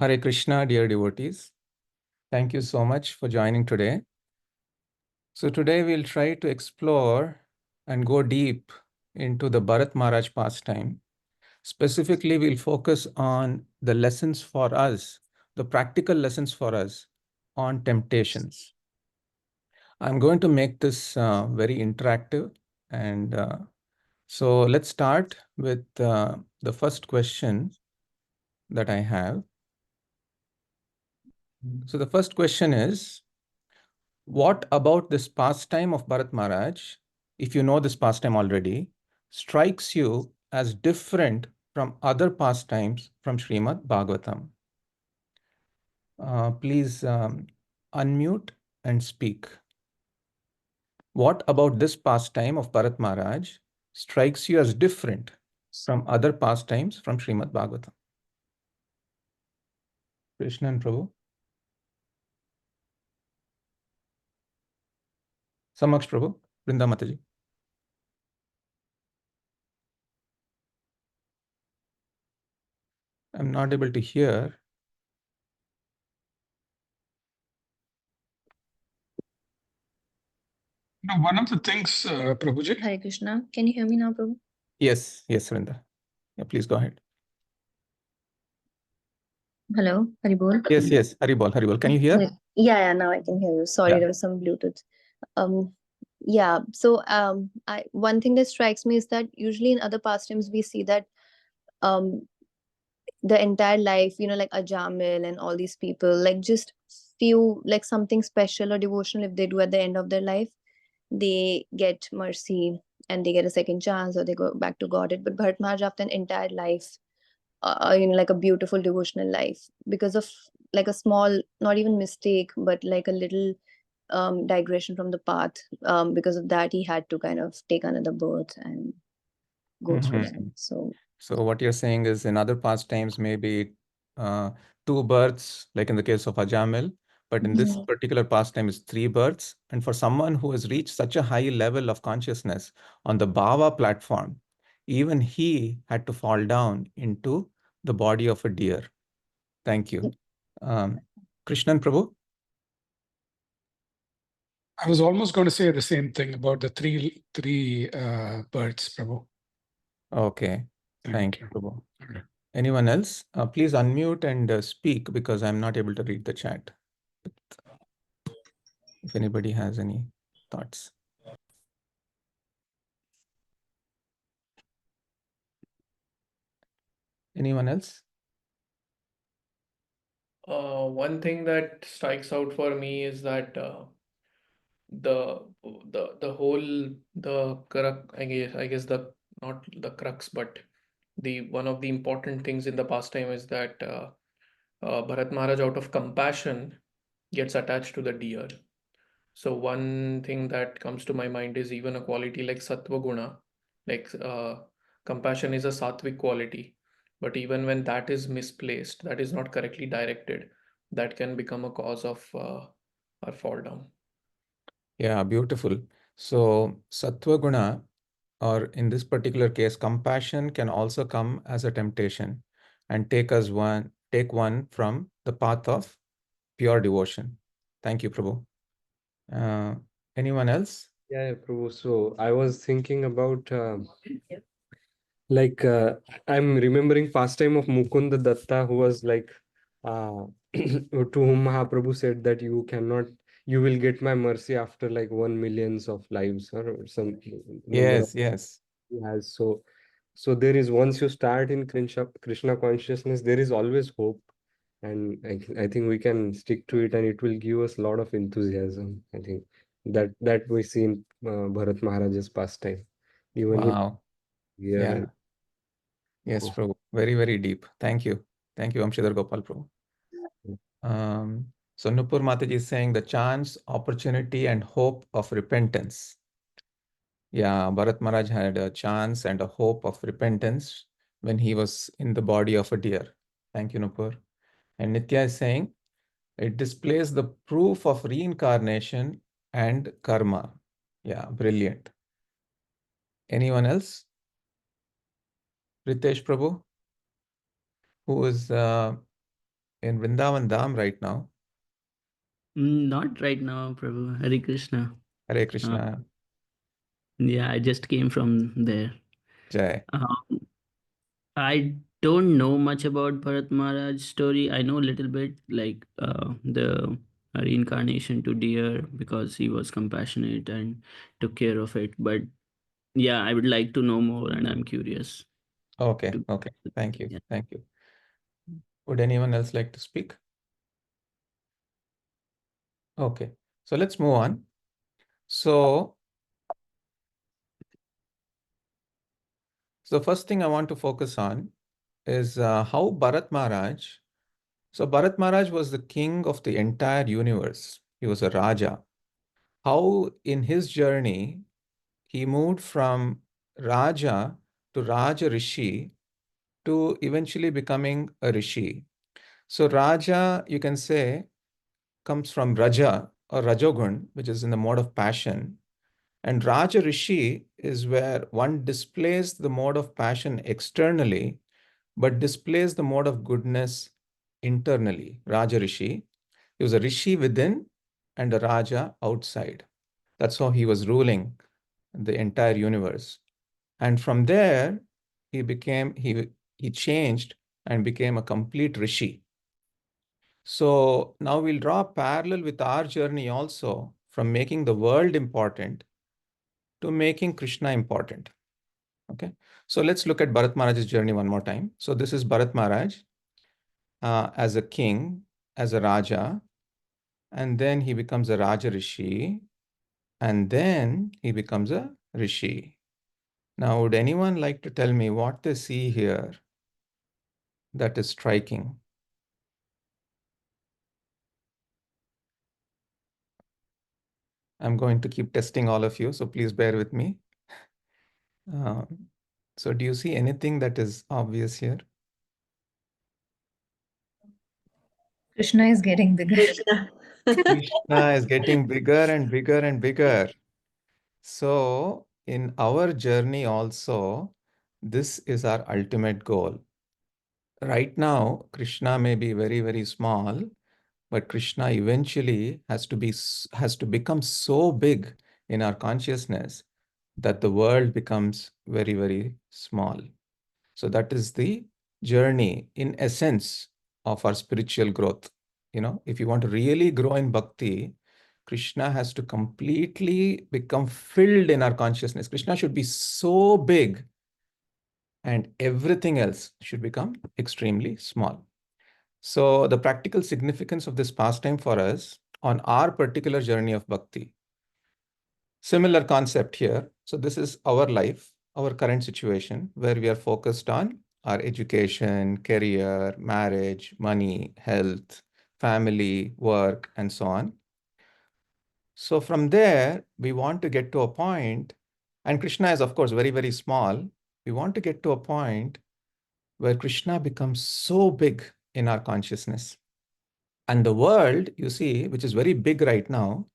Hare Krishna, dear devotees. Thank you so much for joining today. So today we'll try to explore and go deep into the Bharat Maharaj pastime. Specifically, we'll focus on the lessons for us, the practical lessons for us on temptations. I'm going to make this very interactive. And so let's start with the first question that I have. So the first question is, what about this pastime of Bharat Maharaj, if you know this pastime already, strikes you as different from other pastimes from Srimad Bhagavatam? Please unmute and speak. What about this pastime of Bharat Maharaj strikes you as different from other pastimes from Srimad Bhagavatam? Krishna and Prabhu. Samaksh Prabhu, Vrinda Mataji. I'm not able to hear. No, one of the things, Prabhuji. Hare Krishna. Can you hear me now, Prabhu? Yes, Vrinda. Yeah, please go ahead. Hello, Haribol. Yes, Haribol. Can you hear? Yeah, now I can hear you. Sorry, Yeah. there was some Bluetooth. Yeah. So, one thing that strikes me is that usually in other pastimes we see that the entire life, like Ajamil and all these people, like just few, like something special or devotional if they do at the end of their life, they get mercy and they get a second chance or they go back to Godhead. But Bharat Maharaj, after an entire life, like a beautiful devotional life, because of like a small, not even mistake, but like a little digression from the path, because of that he had to kind of take another birth and go through that. So what you're saying is in other pastimes, maybe two births, like in the case of Ajamil, but in this particular pastime is three births. And for someone who has reached such a high level of consciousness on the Bhava platform, even he had to fall down into the body of a deer. Thank you. Krishnan Prabhu? I was almost going to say the same thing about the three birds, Prabhu. Okay. Thank you, Prabhu. Okay. Anyone else? Please unmute and speak because I'm not able to read the chat. If anybody has any thoughts. Anyone else? One thing that strikes out for me is that the crux, I guess the not the crux, but the one of the important things in the pastime is that Bharat Maharaj, out of compassion, gets attached to the deer. So one thing that comes to my mind is even a quality like Sattva Guna, like compassion is a sattvic quality, but even when that is misplaced, that is not correctly directed, that can become a cause of our fall down. Yeah, beautiful. So Sattva Guna, or in this particular case, compassion can also come as a temptation and take one from the path of pure devotion. Thank you, Prabhu. Anyone else? Yeah, Prabhu. So I was thinking about like I'm remembering pastime of Mukunda Datta, who was like to whom Mahaprabhu said that you will get my mercy after like 1 millions of lives or some number of Yes. he has. So there is, once you start in Krishna consciousness, there is always hope. And I think we can stick to it and it will give us a lot of enthusiasm. I think that we see in Bharat Maharaj's pastime. Even Wow. yeah. Yes, Prabhu. Very, very deep. Thank you. Thank you, Amshadhar Gopal Prabhu. So Nupur Mataji is saying the chance, opportunity, and hope of repentance. Yeah, Bharat Maharaj had a chance and a hope of repentance when he was in the body of a deer. Thank you, Nupur. And Nitya is saying it displays the proof of reincarnation and karma. Yeah, brilliant. Anyone else? Ritesh Prabhu, who is in Vrindavan Dham right now. Not right now, Prabhu. Hare Krishna. Hare Uh, Krishna. yeah, I just came from there. Jai. Um, I don't know much about Bharat Maharaj's story. I know a little bit, like the reincarnation to deer because he was compassionate and took care of it. But yeah, I would like to know more, and I'm curious Okay, to. okay. Thank you. Yeah. Thank you. Would anyone else like to speak? Okay, so let's move on. So, the first thing I want to focus on is how Bharat Maharaj. So, Bharat Maharaj was the king of the entire universe. He was a Raja. How in his journey he moved from Raja to Raja Rishi to eventually becoming a Rishi. So, Raja, you can say, comes from Raja or Rajogun, which is in the mode of passion. And Raja Rishi is where one displays the mode of passion externally, but displays the mode of goodness internally. Raja Rishi. He was a Rishi within and a Raja outside. That's how he was ruling the entire universe. And from there, he changed and became a complete Rishi. So now we'll draw a parallel with our journey also from making the world important to making Krishna important. Okay. So let's look at Bharat Maharaj's journey one more time. So this is Bharat Maharaj as a king, as a Raja, and then he becomes a Raja Rishi, and then he becomes a Rishi. Now, would anyone like to tell me what they see here that is striking? I'm going to keep testing all of you, so please bear with me. So do you see anything that is obvious here? Krishna is getting bigger. Krishna is getting bigger and bigger and bigger. So in our journey also, this is our ultimate goal. Right now, Krishna may be very, very small, but Krishna eventually has to become so big in our consciousness that the world becomes very, very small. So that is the journey in essence of our spiritual growth. If you want to really grow in bhakti, Krishna has to completely become filled in our consciousness. Krishna should be so big and everything else should become extremely small. So the practical significance of this pastime for us on our particular journey of bhakti. Similar concept here. So this is our life, our current situation where we are focused on our education, career, marriage, money, health, family, work, and so on. So from there, we want to get to a point, and Krishna is, of course, very, very small. We want to get to a point where Krishna becomes so big in our consciousness. And the world, you see, which is very big right now,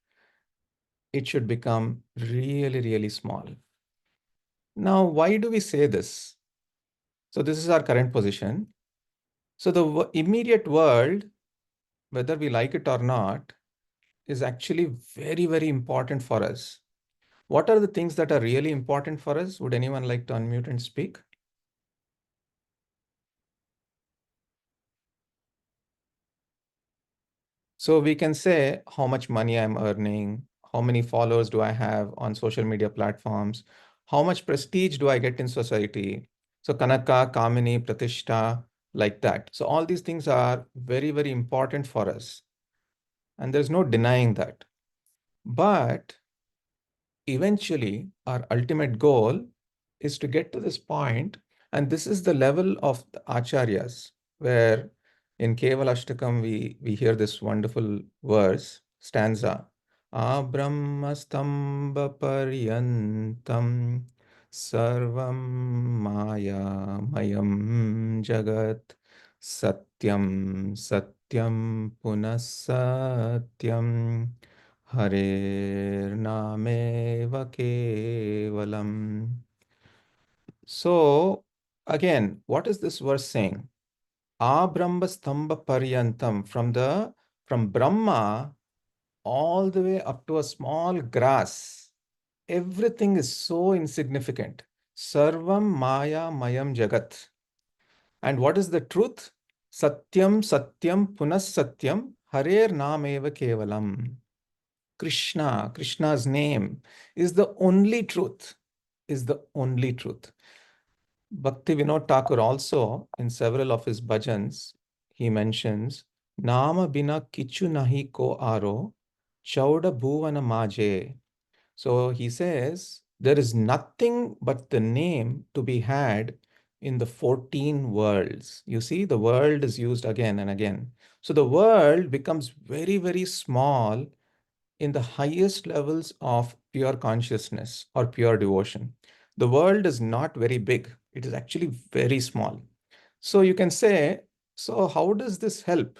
it should become really, really small. Now, why do we say this? So this is our current position. So the immediate world, whether we like it or not, is actually very, very important for us. What are the things that are really important for us? Would anyone like to unmute and speak? So we can say how much money I'm earning, how many followers do I have on social media platforms, how much prestige do I get in society. So Kanaka, Kamini, Pratishta, like that. So all these things are very, very important for us. And there's no denying that. But eventually, our ultimate goal is to get to this point, and this is the level of the acharyas, where in Kevalashtakam we hear this wonderful verse, stanza, Abrahmastamba paryantam sarvam maya mayam jagat satyam satyam punah satyam Harirnameva kevalam. So, again, what is this verse saying? Abrahma Stamba Paryantam, from Brahma all the way up to a small grass. Everything is so insignificant. Sarvam Maya Mayam Jagat. And what is the truth? Satyam Satyam Punas Satyam Harer Nameva Kevalam. Krishna's name is the only truth, is the only truth. Bhakti Vinod Thakur also, in several of his bhajans, he mentions, Nama bina kichu nahi ko aro, chauda bhuvana maje. So he says, there is nothing but the name to be had in the 14 worlds. You see, the world is used again and again. So the world becomes very, very small in the highest levels of pure consciousness or pure devotion. The world is not very big, it is actually very small. So you can say, so how does this help?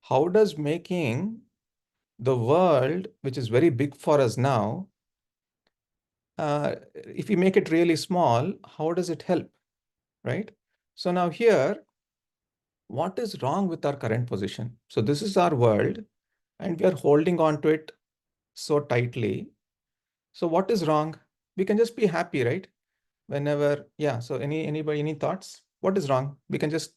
How does making the world, which is very big for us now, if we make it really small, how does it help? Right? So now here, what is wrong with our current position? So this is our world, and we are holding on to it so tightly. So what is wrong? We can just be happy, right? Whenever, yeah. So anybody, any thoughts? What is wrong? We can just,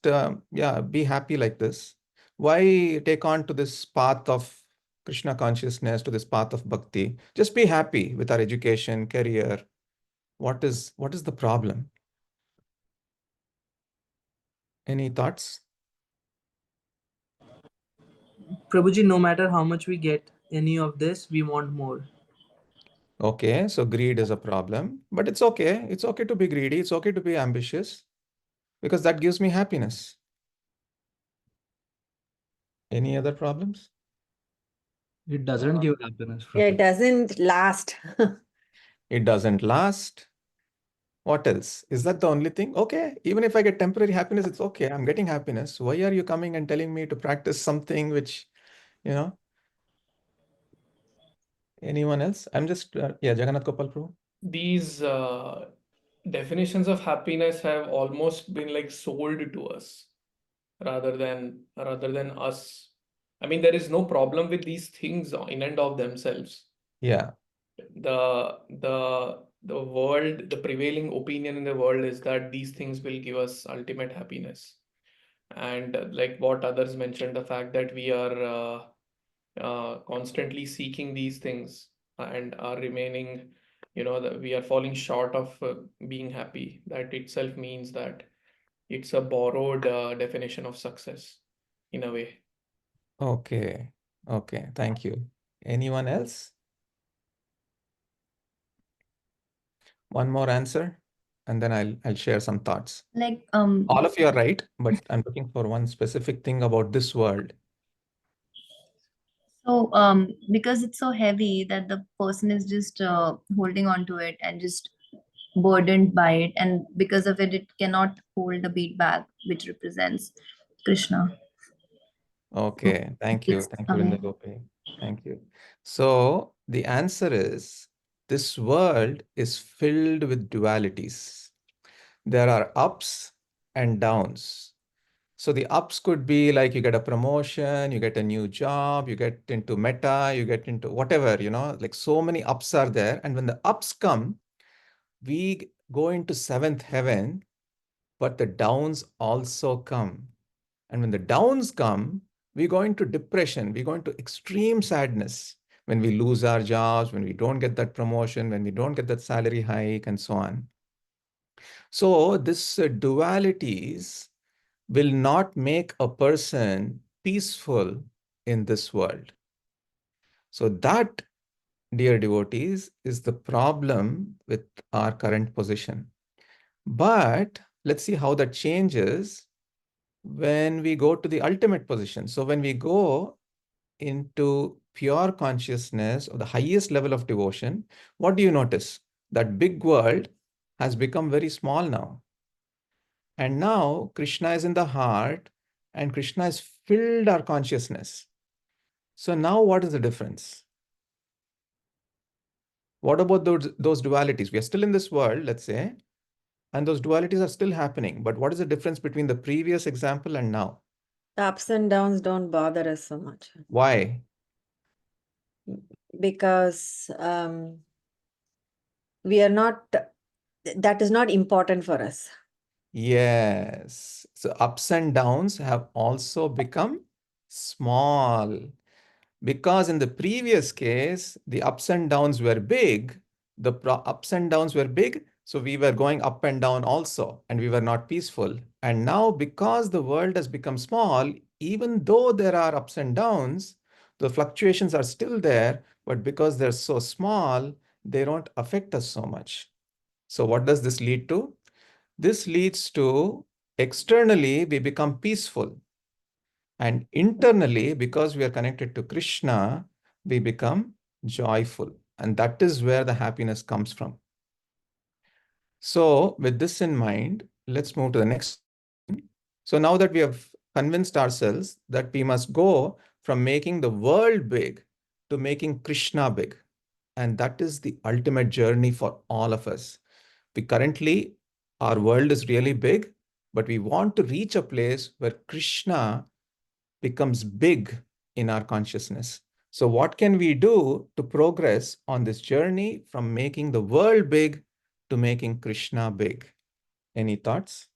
yeah, be happy like this. Why take on to this path of Krishna consciousness, to this path of bhakti? Just be happy with our education, career. What is the problem? Any thoughts? Prabhuji, no matter how much we get any of this, we want more. Okay, so greed is a problem, but it's okay. It's okay to be greedy. It's okay to be ambitious because that gives me happiness. Any other problems? It doesn't give happiness. Yeah, it doesn't last. It doesn't last. What else? Is that the only thing? Okay, even if I get temporary happiness, it's okay. I'm getting happiness. Why are you coming and telling me to practice something which, you know, anyone else? I'm just, yeah, Jagannath Gopal Prabhu. These definitions of happiness have almost been like sold to us rather than us. I mean, there is no problem with these things in and of themselves. Yeah, The world, the prevailing opinion in the world is that these things will give us ultimate happiness. And like what others mentioned, the fact that we are constantly seeking these things and are remaining, that we are falling short of being happy. That itself means that it's a borrowed definition of success in a way. okay, okay, thank you. Anyone else? One more answer, and then I'll share some thoughts. Like All of you are right, but I'm looking for one specific thing about this world. so because it's so heavy that the person is just holding on to it and just burdened by it, and because of it, it cannot hold the beat bag which represents Krishna. Okay, thank you. It's Thank you, coming. Vrindagopi. Thank you. So the answer is this world is filled with dualities. There are ups and downs. So the ups could be like you get a promotion, you get a new job, you get into meta, you get into whatever, like so many ups are there. And when the ups come, we go into seventh heaven, but the downs also come. And when the downs come, we go into depression, we go into extreme sadness when we lose our jobs, when we don't get that promotion, when we don't get that salary hike, and so on. So, this dualities will not make a person peaceful in this world. So, that, dear devotees, is the problem with our current position. But let's see how that changes when we go to the ultimate position. So when we go into pure consciousness or the highest level of devotion, what do you notice? That big world has become very small now. And now Krishna is in the heart and Krishna has filled our consciousness. So now what is the difference? What about those dualities? We are still in this world, let's say, And those dualities are still happening. But what is the difference between the previous example and now? The ups and downs don't bother us so much Why? because we are not, that is not important for us. Yes. So ups and downs have also become small. Because in the previous case, the ups and downs were big, ups and downs were big, so we were going up and down also, and we were not peaceful. And now, because the world has become small, even though there are ups and downs, the fluctuations are still there, but because they're so small, they don't affect us so much. So, what does this lead to? This leads to externally, we become peaceful. And internally, because we are connected to Krishna, we become joyful. And that is where the happiness comes from. So, with this in mind, let's move to the next. So, now that we have convinced ourselves that we must go from making the world big to making Krishna big. And that is the ultimate journey for all of us. We currently, our world is really big, but we want to reach a place where Krishna becomes big in our consciousness. So, what can we do to progress on this journey from making the world big to making Krishna big? Any thoughts?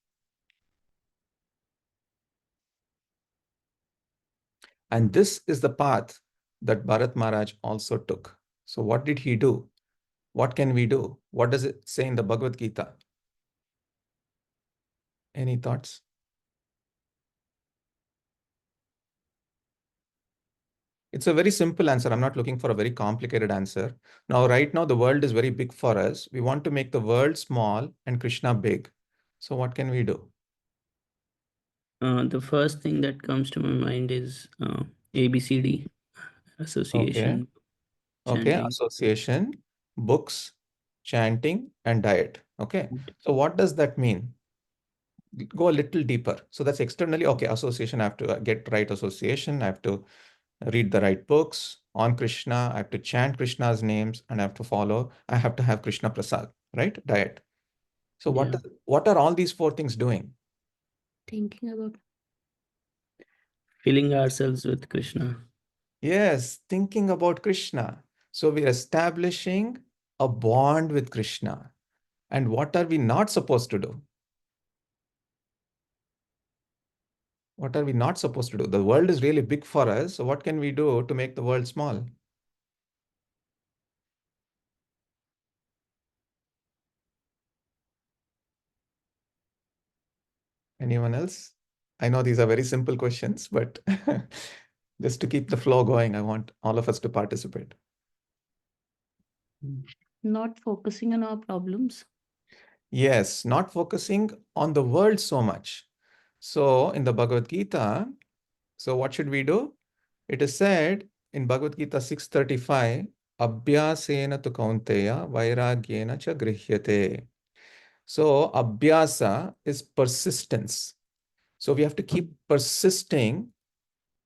And this is the path that Bharat Maharaj also took. So, what did he do? What can we do? What does it say in the Bhagavad Gita? Any thoughts? It's a very simple answer. I'm not looking for a very complicated answer. Now, right now, the world is very big for us. We want to make the world small and Krishna big. So, what can we do? The first thing that comes to my mind is ABCD, Okay. association, Okay. chanting. Association, books, chanting, and diet. Okay. So, what does that mean? Go a little deeper. So, that's externally. Okay. Association, I have to get right association. I have to read the right books on Krishna. I have to chant Krishna's names and I have to follow. I have to have Krishna Prasad, right? Diet. So Yeah. what are all these four things doing? Thinking about filling ourselves with Krishna. Yes, thinking about Krishna. So we're establishing a bond with Krishna. And what are we not supposed to do? What are we not supposed to do? The world is really big for us. So what can we do to make the world small? Anyone else? I know these are very simple questions, but just to keep the flow going, I want all of us to participate. Not focusing on our problems. Yes, not focusing on the world so much. So in the Bhagavad Gita, so what should we do? It is said in Bhagavad Gita 6:35, Abhyasena tu kaunteya vairagyena cha grihyate. So abhyasa is persistence. So we have to keep persisting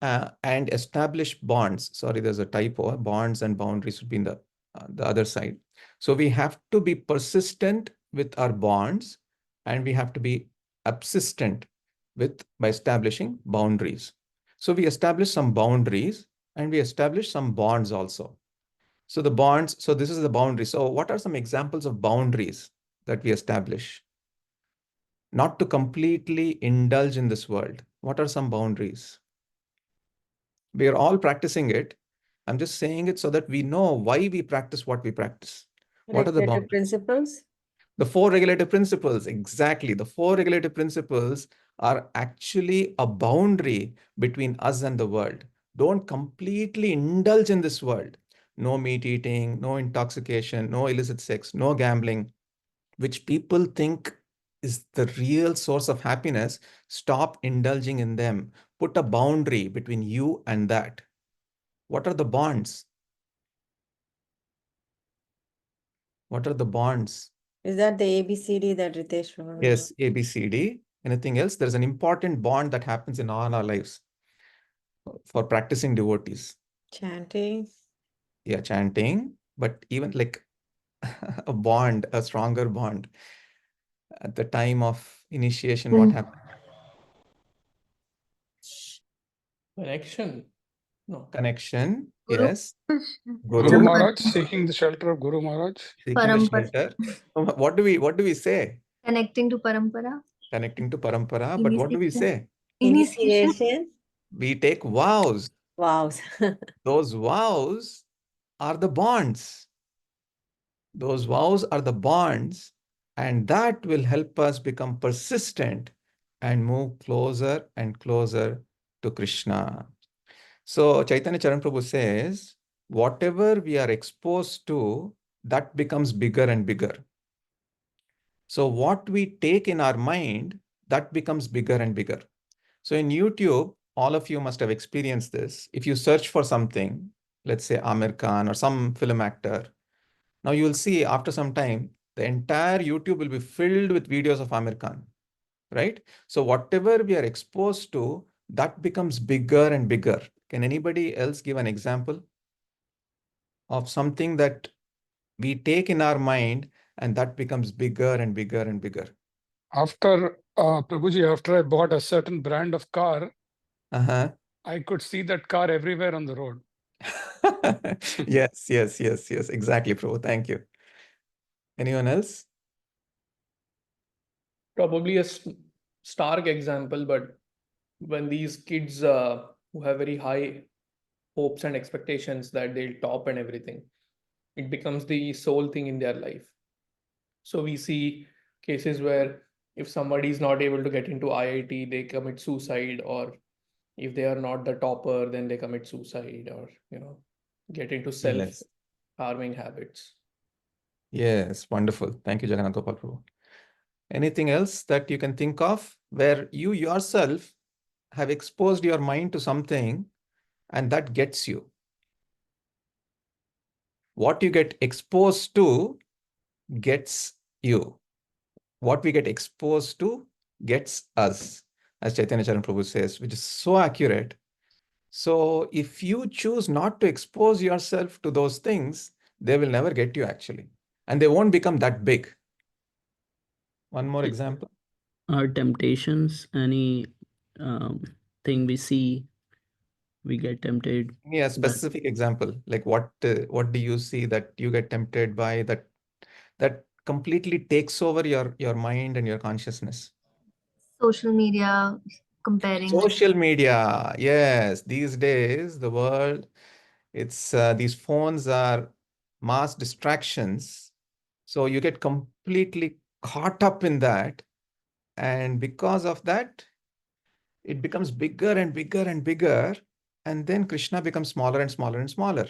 and establish bonds. Sorry, there's a typo. Bonds and boundaries would be in the other side. So we have to be persistent with our bonds, and we have to be persistent by establishing boundaries. So we establish some boundaries and we establish some bonds also. So the bonds, so this is the boundary. So what are some examples of boundaries that we establish? Not to completely indulge in this world. What are some boundaries? We are all practicing it. I'm just saying it so that we know why we practice what we practice. What are the Regulative boundaries? principles. The four regulative principles, exactly. The four regulative principles are actually a boundary between us and the world. Don't completely indulge in this world. No meat eating, no intoxication, no illicit sex, no gambling, which people think is the real source of happiness. Stop indulging in them. Put a boundary between you and that. What are the bonds? What are the bonds? Is that the ABCD that Ritesh wrote? Yes, ABCD. Anything else? There's an important bond that happens in all our lives for practicing devotees. Chanting. Yeah, chanting, but even like a bond, a stronger bond. at the time of initiation, what happened? Connection. No. Connection, Guru. yes. Guru Maharaj, seeking the shelter of Guru Maharaj. Seeking the Parampara. shelter. What do we say? Connecting to parampara. Connecting to parampara, but what do we say? Initiation. Initiation. We take vows. Wow. Those vows are the bonds. Those vows are the bonds, and that will help us become persistent and move closer and closer to Krishna. So Chaitanya Charan Prabhu says, whatever we are exposed to, that becomes bigger and bigger. So what we take in our mind, that becomes bigger and bigger. So in YouTube, all of you must have experienced this. If you search for something, let's say Amir Khan or some film actor, now you will see after some time, the entire YouTube will be filled with videos of Amir Khan, right? So whatever we are exposed to, that becomes bigger and bigger. Can anybody else give an example of something that we take in our mind and that becomes bigger and bigger and bigger? After Prabhuji, after I bought a certain brand of car, Uh-huh. I could see that car everywhere on the road. Yes, exactly, Prabhu. Thank you. Anyone else? Probably a stark example, but when these kids who have very high hopes and expectations that they'll top and everything, it becomes the sole thing in their life. So we see cases where if somebody is not able to get into IIT, they commit suicide, or if they are not the topper, then they commit suicide, or get into self-harming habits. Yes, wonderful. Thank you, Jagannath Gopal Prabhu. Anything else that you can think of where you yourself have exposed your mind to something and that gets you? What you get exposed to gets you. What we get exposed to gets us, as Chaitanya Charan Prabhu says, which is so accurate. So if you choose not to expose yourself to those things, they will never get you actually. And they won't become that big. One more example. Our temptations, any thing we see, we get tempted. Yeah, specific example. Like what do you see that you get tempted by that completely takes over your mind and your consciousness? Social media, comparing. Social media. Yes, these days the world, it's these phones are mass distractions. So you get completely caught up in that. And because of that, it becomes bigger and bigger and bigger. And then Krishna becomes smaller and smaller and smaller.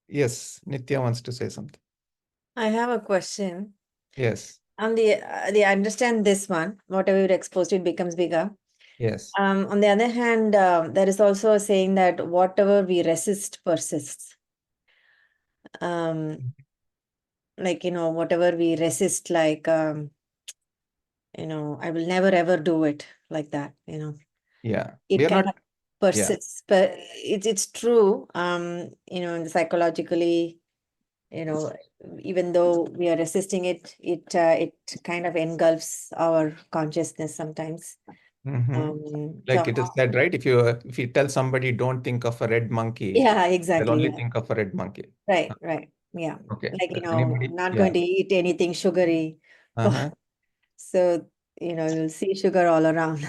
Yes, Nitya wants to say something. I have a question. Yes, On the I understand this one, whatever you're exposed to, it becomes bigger. yes. On the other hand, there is also a saying that whatever we resist persists. Like, whatever we resist, like, I will never ever do it like that, Yeah. It We are kind not, of persists, but it's true, psychologically, even though we are resisting it, it kind of engulfs our consciousness sometimes. like So it is said, right? If you tell somebody don't think of a red monkey, yeah, they'll exactly. only Yeah. think of a red monkey. Right. Yeah. Okay. Like, Anybody? not Yeah. going to eat anything sugary. So, you'll see sugar all around.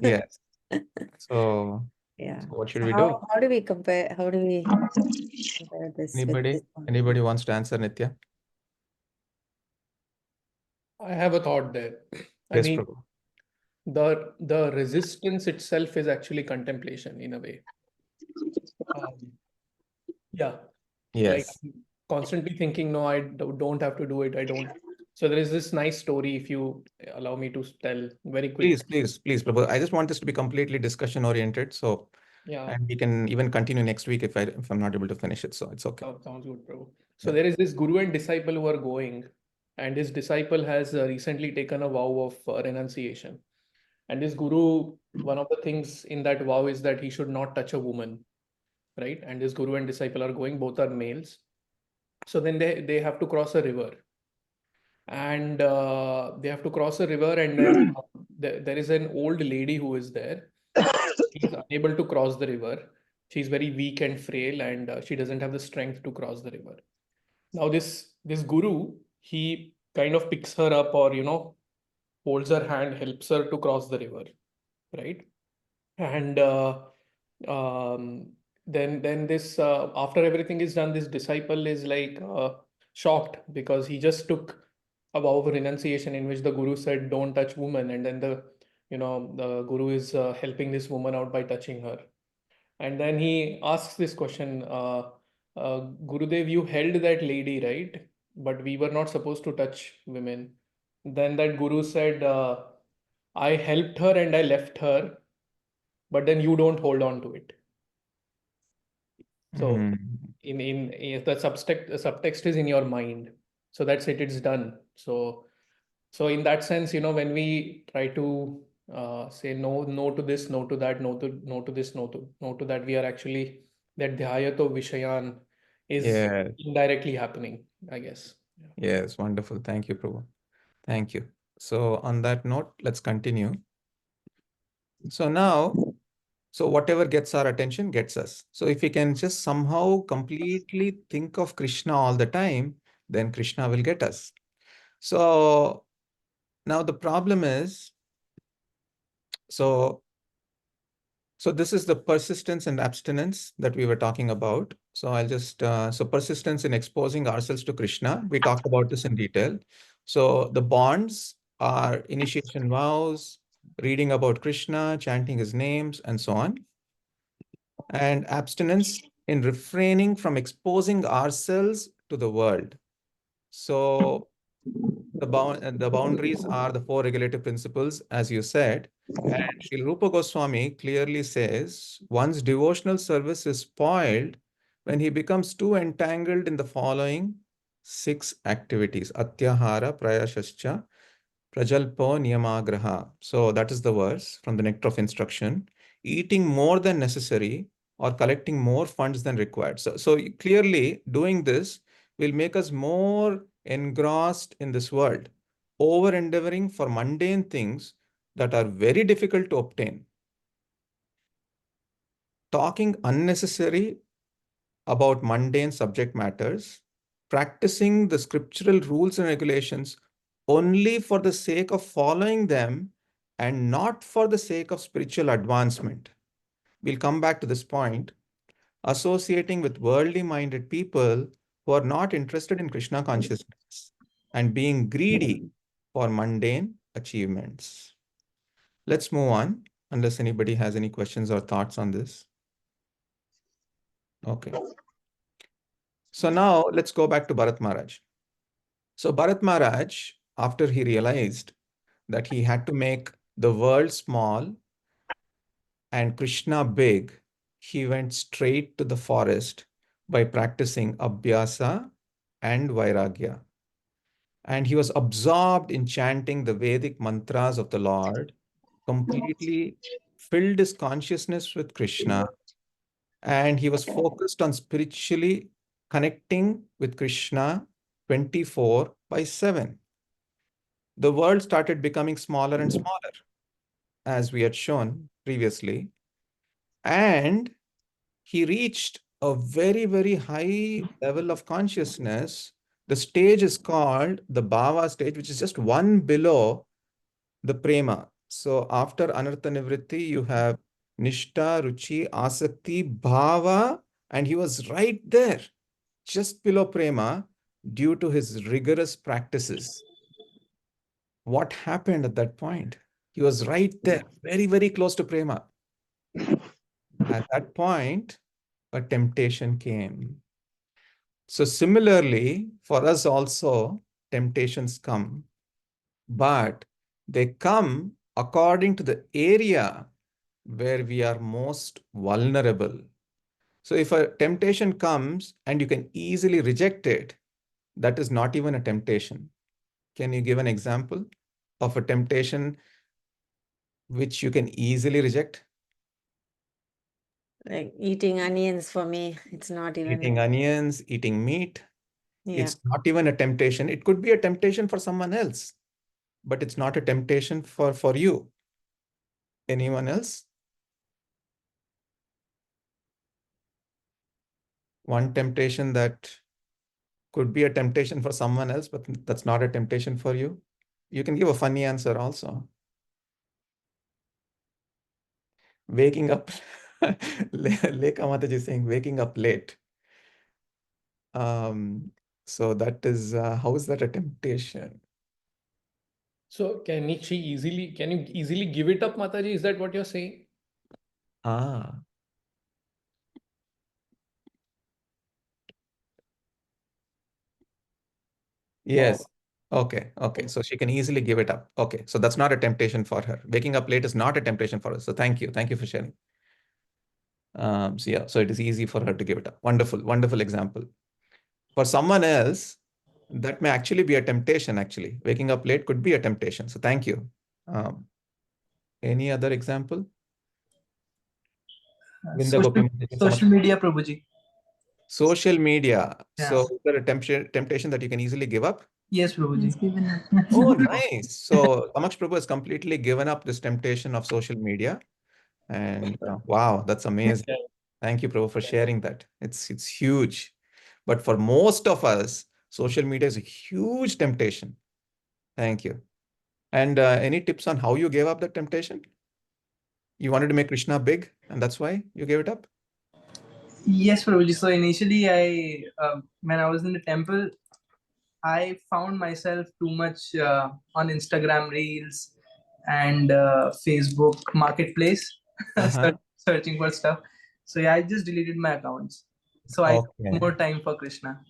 Yes. So Yeah. what should So we do? how do we compare this with Anybody? this one? Anybody wants to answer, Nitya? I have a thought there. I Yes, mean, Prabhu. the resistance itself is actually contemplation in a way. Yeah, like Yes. constantly thinking, no, I don't have to do it. I don't. So there is this nice story, if you allow me to tell very quick. Please, Prabhu. I just want this to be completely discussion oriented. So, Yeah, and we can even continue next week if I'm not able to finish it. So it's okay. sounds good, bro. So Yeah. there is this guru and disciple who are going, and his disciple has recently taken a vow of renunciation. And this guru, one of the things in that vow is that he should not touch a woman, right? And this guru and disciple are going, both are males. So then they have to cross a river. and they have to cross a river, and then there is an old lady who is there. She's unable to cross the river. She's very weak and frail, and she doesn't have the strength to cross the river. Now this guru, he kind of picks her up, or holds her hand, helps her to cross the river, right? And um, then this after everything is done, this disciple is like shocked, because he just took a vow of renunciation in which the guru said, "Don't touch woman," and then the guru is helping this woman out by touching her. And then he asks this question, Gurudev, you held that lady, right? But we were not supposed to touch women. Then that guru said, I helped her and I left her, but then you don't hold on to it. So Hmm. in the subtext is in your mind. So that's it, it's done. So in that sense, when we try to say no to this, no to that, no to this, no to that, we are actually, that dhyato vishayan is Yes, indirectly happening, I guess. Yeah. yes, wonderful. Thank you, Prabhu. Thank you. So on that note, let's continue. So now, so whatever gets our attention gets us. So if we can just somehow completely think of Krishna all the time, then Krishna will get us. So now the problem is, so this is the persistence and abstinence that we were talking about. So I'll just, so persistence in exposing ourselves to Krishna. We talked about this in detail. So the bonds are initiation vows, reading about Krishna, chanting his names, and so on. And abstinence in refraining from exposing ourselves to the world. So the boundaries are the four regulative principles, as you said. And Srila Rupa Goswami clearly says, one's devotional service is spoiled when he becomes too entangled in the following 6 activities: Atyahara, Prayashascha, Prajalpo, Niyamagraha. So that is the verse from the Nectar of Instruction. Eating more than necessary or collecting more funds than required. So clearly doing this will make us more engrossed in this world, over endeavoring for mundane things that are very difficult to obtain. Talking unnecessary about mundane subject matters, practicing the scriptural rules and regulations only for the sake of following them and not for the sake of spiritual advancement. We'll come back to this point. Associating with worldly minded people who are not interested in Krishna consciousness and being greedy for mundane achievements. Let's move on, unless anybody has any questions or thoughts on this. Okay. So now let's go back to Bharat Maharaj. So Bharat Maharaj, after he realized that he had to make the world small and Krishna big, he went straight to the forest by practicing Abhyasa and Vairagya. And he was absorbed in chanting the Vedic mantras of the Lord, completely filled his consciousness with Krishna, and he was focused on spiritually connecting with Krishna 24/7. The world started becoming smaller and smaller, as we had shown previously, and he reached a very, very high level of consciousness. The stage is called the Bhava stage, which is just one below the Prema. So after Anartha Nivritti, you have Nishta, Ruchi, Asakti, Bhava, and he was right there, just below Prema, due to his rigorous practices. What happened at that point? He was right there, very, very close to Prema. At that point, a temptation came. So similarly, for us also, temptations come, but they come according to the area where we are most vulnerable. So if a temptation comes and you can easily reject it, that is not even a temptation. Can you give an example of a temptation which you can easily reject? Like eating onions for me, it's not even. Eating onions, eating meat. Yeah. It's not even a temptation. It could be a temptation for someone else, but it's not a temptation for you. Anyone else? One temptation that could be a temptation for someone else, but that's not a temptation for you. You can give a funny answer also. Waking up. Lekha Mataji is saying waking up late. So that is, how is that a temptation? So can you easily give it up, Mataji? Is that what you're saying? Ah. Yes. Okay. Okay. So she can easily give it up. Okay. So that's not a temptation for her. Waking up late is not a temptation for her. So thank you. Thank you for sharing. So yeah, so it is easy for her to give it up. Wonderful, wonderful example. For someone else, that may actually be a temptation, actually. Waking up late could be a temptation. So thank you. Any other example? Vinda Gopi Mataji, someone- social media, Prabhuji. Social media. Yeah. So is there a temptation that you can easily give up? Yes, Prabhuji. It's given up. Oh, nice. So Kamaksh Prabhu has completely given up this temptation of social media. And wow, that's amazing. Thank you, Prabhu, for sharing that. It's huge. But for most of us, social media is a huge temptation. Thank you. And any tips on how you gave up that temptation? You wanted to make Krishna big, and that's why you gave it up? Yes, Prabhuji. So initially, when I was in the temple, I found myself too much on Instagram Reels and Facebook Marketplace, Uh-huh. searching for stuff. So yeah, I just deleted my accounts. So I Okay. have more time for Krishna.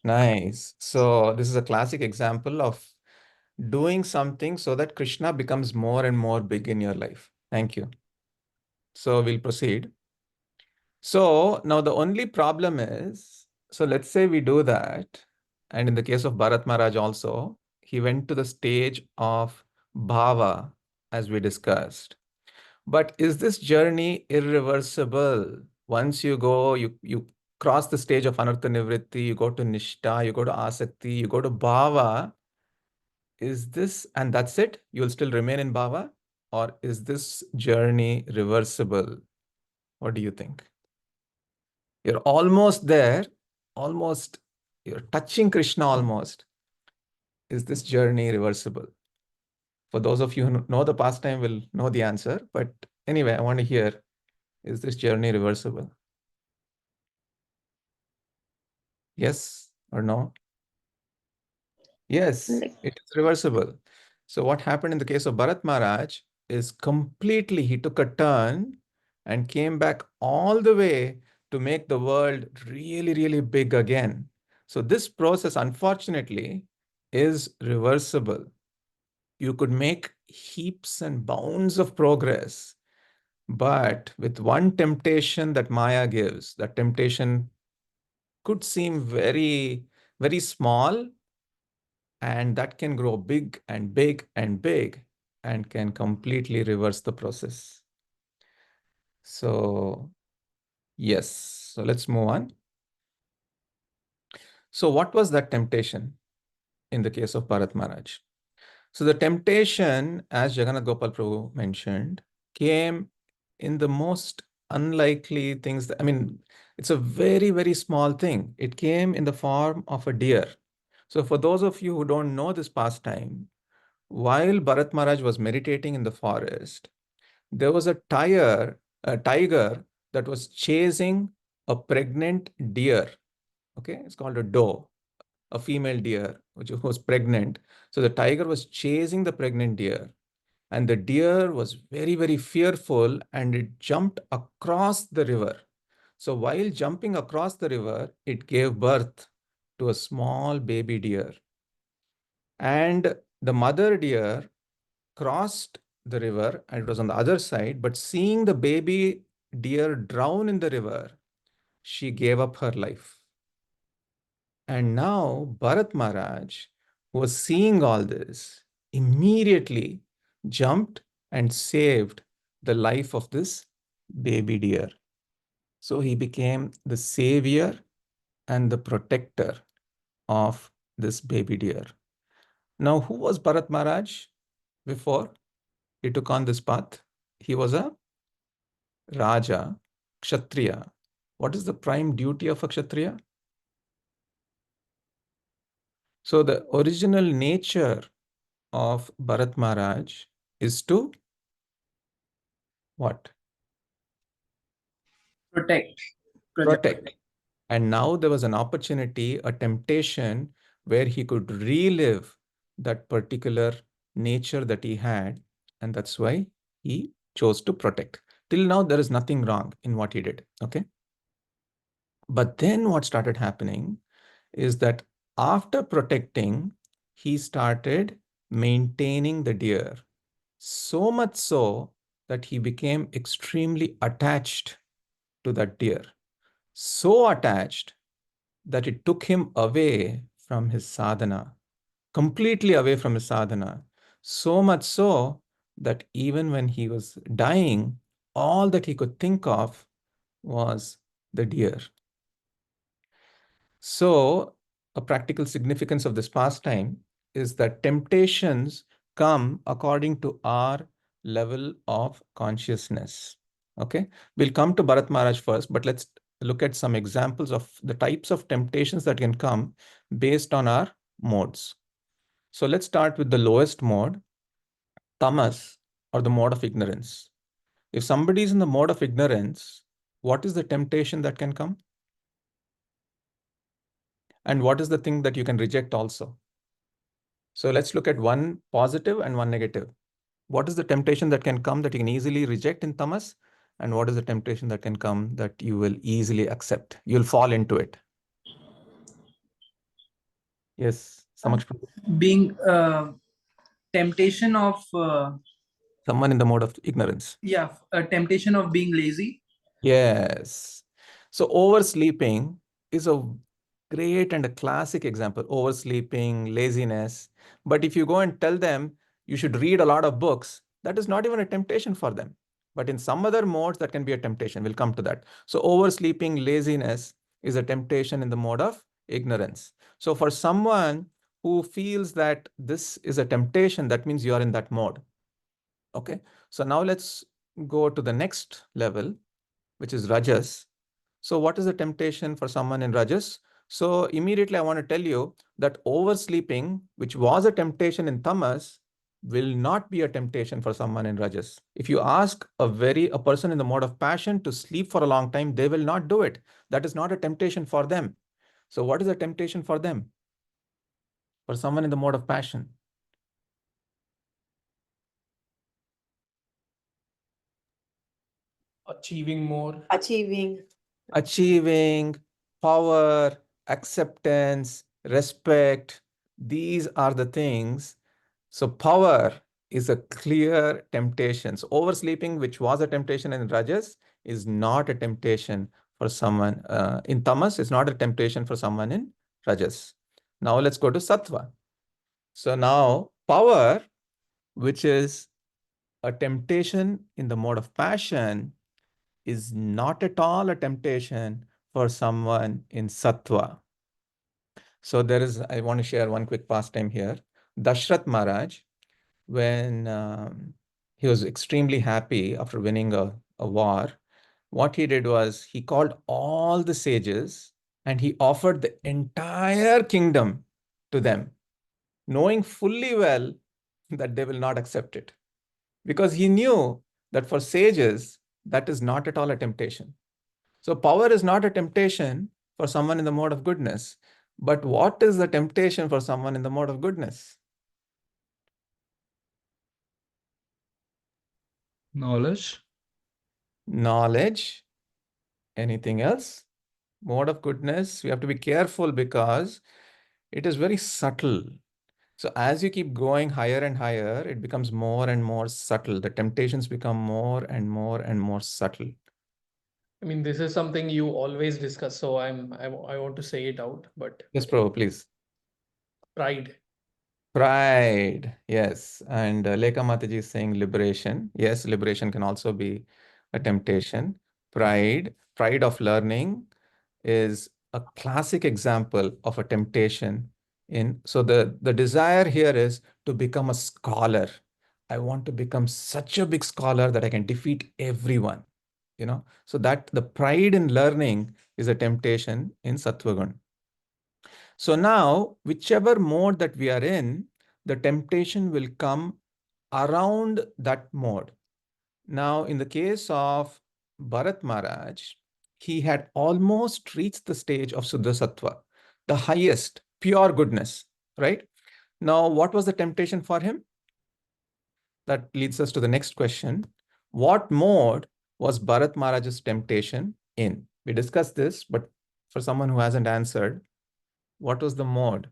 Nice. So this is a classic example of doing something so that Krishna becomes more and more big in your life. Thank you. So we'll proceed. So now the only problem is, so let's say we do that, and in the case of Bharat Maharaj also, he went to the stage of bhava, as we discussed. But is this journey irreversible? Once you go, you cross the stage of anartha nivritti, you go to nishta, you go to asakti, you go to bhava. Is this, and that's it? You'll still remain in bhava? Or is this journey reversible? What do you think? You're almost there, almost, you're touching Krishna almost. Is this journey reversible? For those of you who know the pastime will know the answer, but anyway, I want to hear, is this journey reversible? Yes or no? Yes, Like- it is reversible. So what happened in the case of Bharat Maharaj is completely, he took a turn and came back all the way to make the world really, really big again. So this process, unfortunately, is reversible. You could make heaps and bounds of progress, but with one temptation that Maya gives, that temptation could seem very, very small, and that can grow big and big and big and can completely reverse the process. So, yes. So let's move on. So what was that temptation in the case of Bharat Maharaj? So the temptation, as Jagannath Gopal Prabhu mentioned, came in the most unlikely things. I mean, it's a very, very small thing. It came in the form of a deer. So for those of you who don't know this pastime, while Bharat Maharaj was meditating in the forest, there was a tiger that was chasing a pregnant deer. Okay, it's called a doe, a female deer, which was pregnant. So the tiger was chasing the pregnant deer, and the deer was very, very fearful, and it jumped across the river. So while jumping across the river, it gave birth to a small baby deer. And the mother deer crossed the river and it was on the other side, but seeing the baby deer drown in the river, she gave up her life. And now Bharat Maharaj, who was seeing all this, immediately jumped and saved the life of this baby deer. So he became the savior and the protector of this baby deer. Now, who was Bharat Maharaj before he took on this path? He was a Raja, Kshatriya. What is the prime duty of a Kshatriya? So the original nature of Bharat Maharaj is to what? Protect. Protect. And now there was an opportunity, a temptation where he could relive that particular nature that he had. And that's why he chose to protect. Till now, there is nothing wrong in what he did. Okay. But then what started happening is that after protecting, he started maintaining the deer. So much so that he became extremely attached to that deer. So attached that it took him away from his sadhana, completely away from his sadhana. So much so that even when he was dying, all that he could think of was the deer. So, a practical significance of this pastime is that temptations come according to our level of consciousness. Okay, we'll come to Bharat Maharaj first, but let's look at some examples of the types of temptations that can come based on our modes. So, let's start with the lowest mode, tamas, or the mode of ignorance. If somebody is in the mode of ignorance, what is the temptation that can come? And what is the thing that you can reject also? So let's look at one positive and one negative. What is the temptation that can come that you can easily reject in tamas? And what is the temptation that can come that you will easily accept? You'll fall into it. Yes, Samaksh. Being temptation of Someone in the mode of ignorance. a temptation of being lazy. Yes. So oversleeping is a great and a classic example. Oversleeping, laziness. But if you go and tell them you should read a lot of books, that is not even a temptation for them. But in some other modes, that can be a temptation. We'll come to that. So oversleeping, laziness is a temptation in the mode of ignorance. So for someone who feels that this is a temptation, that means you are in that mode. Okay. So now let's go to the next level, which is rajas. So what is the temptation for someone in rajas? So immediately I want to tell you that oversleeping, which was a temptation in tamas, will not be a temptation for someone in rajas. If you ask a person in the mode of passion to sleep for a long time, they will not do it. That is not a temptation for them. So what is a temptation for them? For someone in the mode of passion? Achieving more. Achieving. Power, acceptance, respect. These are the things. So power is a clear temptation. So oversleeping, which was a temptation in rajas, is not a temptation for someone in tamas. It's not a temptation for someone in rajas. Now let's go to sattva. So now power, which is a temptation in the mode of passion, is not at all a temptation for someone in sattva. So I want to share one quick pastime here. Dashrath Maharaj, when he was extremely happy after winning a war, what he did was he called all the sages and he offered the entire kingdom to them, knowing fully well that they will not accept it. Because he knew that for sages, that is not at all a temptation. So power is not a temptation for someone in the mode of goodness. But what is the temptation for someone in the mode of goodness? Knowledge. Knowledge. Anything else? Mode of goodness, we have to be careful because it is very subtle. So as you keep going higher and higher, it becomes more and more subtle. The temptations become more and more and more subtle. I mean, this is something you always discuss, so I want to say it out, but Yes, Prabhu, please. pride. Pride, yes. And Lekha Mataji is saying liberation. Yes, liberation can also be a temptation. Pride of learning is a classic example of a temptation so the desire here is to become a scholar. I want to become such a big scholar that I can defeat everyone, so that the pride in learning is a temptation in Sattvagun. So now, whichever mode that we are in, the temptation will come around that mode. Now, in the case of Bharat Maharaj, he had almost reached the stage of Suddha Sattva, the highest, pure goodness, right? Now, what was the temptation for him? That leads us to the next question. What mode was Bharat Maharaj's temptation in? We discussed this, but for someone who hasn't answered, what was the mode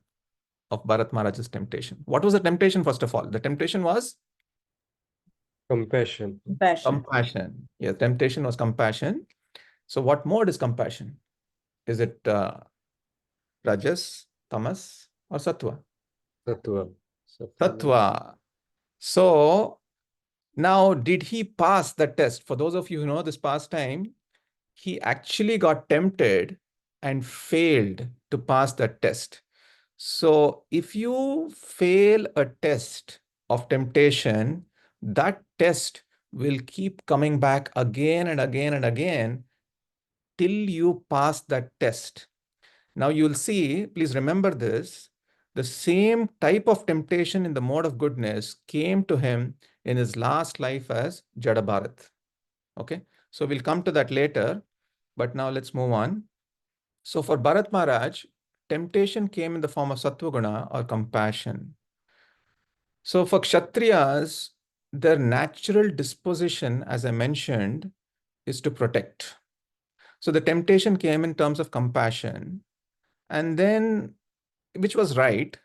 of Bharat Maharaj's temptation? What was the temptation, first of all? The temptation was Compassion. compassion. Yes, temptation was compassion. So what mode is compassion? Is it Rajas, Tamas, or Sattva? Sattva. Sattva. So now, did he pass the test? For those of you who know this pastime, he actually got tempted and failed to pass that test. So if you fail a test of temptation, that test will keep coming back again and again and again till you pass that test. Now you'll see, please remember this, the same type of temptation in the mode of goodness came to him in his last life as Jada Bharat. Okay, so we'll come to that later, but now let's move on. So for Bharat Maharaj, temptation came in the form of Sattva-guna or compassion. So for Kshatriyas, their natural disposition, as I mentioned, is to protect. So the temptation came in terms of compassion, and then, which was right,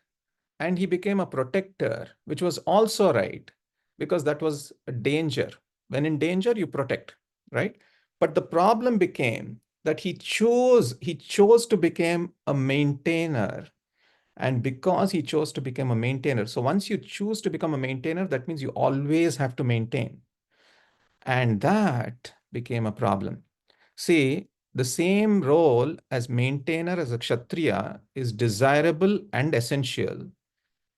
and he became a protector, which was also right, because that was a danger. When in danger, you protect, right? But the problem became that he chose to become a maintainer. And because he chose to become a maintainer, so once you choose to become a maintainer, that means you always have to maintain. And that became a problem. See, the same role as maintainer as a Kshatriya is desirable and essential,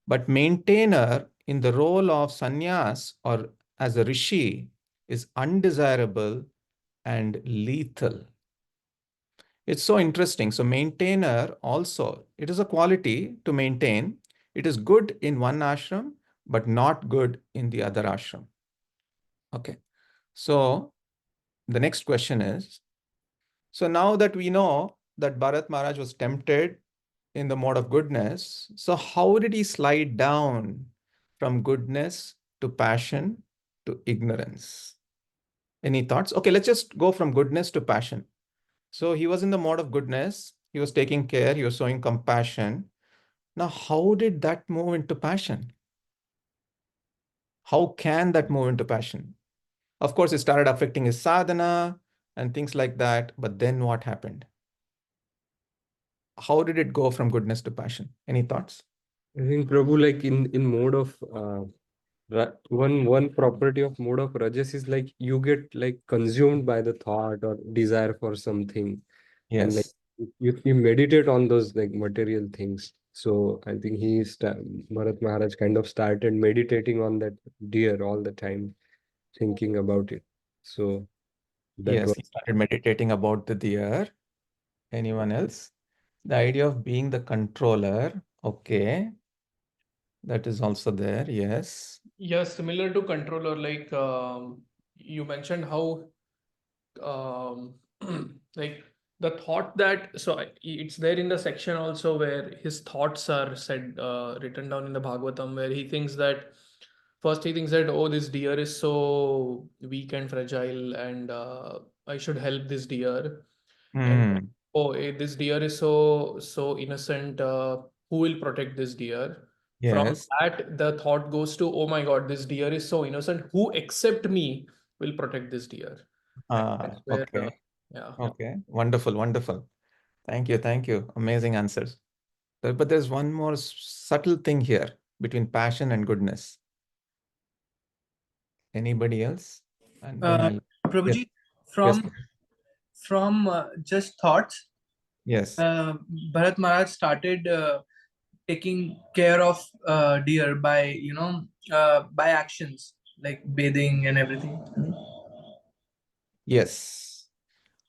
but maintainer in the role of sannyas or as a rishi is undesirable and lethal. It's so interesting. So maintainer also, it is a quality to maintain. It is good in one ashram, but not good in the other ashram. Okay. So the next question is, so now that we know that Bharat Maharaj was tempted in the mode of goodness, so how did he slide down from goodness to passion to ignorance? Any thoughts? Okay, let's just go from goodness to passion. So he was in the mode of goodness. He was taking care. He was showing compassion. Now, how did that move into passion? How can that move into passion? Of course, it started affecting his sadhana and things like that. But then what happened? How did it go from goodness to passion? Any thoughts? I think Prabhu, like in mode of one property of mode of rajas is like you get like consumed by the thought or desire for something, and like Yes. you meditate on those like material things. So I think Bharat Maharaj kind of started meditating on that deer all the time, thinking about it. So that Yes, was he started meditating about the deer. Anyone else? The idea of being the controller. Okay. That is also there. Yes. Yeah, similar to controller, like you mentioned how um, like the thought that it's there in the section also where his thoughts are said written down in the Bhagavatam, where he thinks that first he thinks that, oh, this deer is so weak and fragile, and I should help this deer. And Hmm. oh, this deer is so innocent. Who will protect this deer? From Yes. that, the thought goes to, oh my God, this deer is so innocent. Who except me will protect this deer? And that's where, Okay. yeah. Okay. Wonderful. Wonderful. Thank you. Thank you. Amazing answers. But there's one more subtle thing here between passion and goodness. Anybody else? And then I'll. Yes. Prabhuji, Yes. from just thoughts, Yes. Bharat Maharaj started taking care of deer by by actions like bathing and everything. Yes.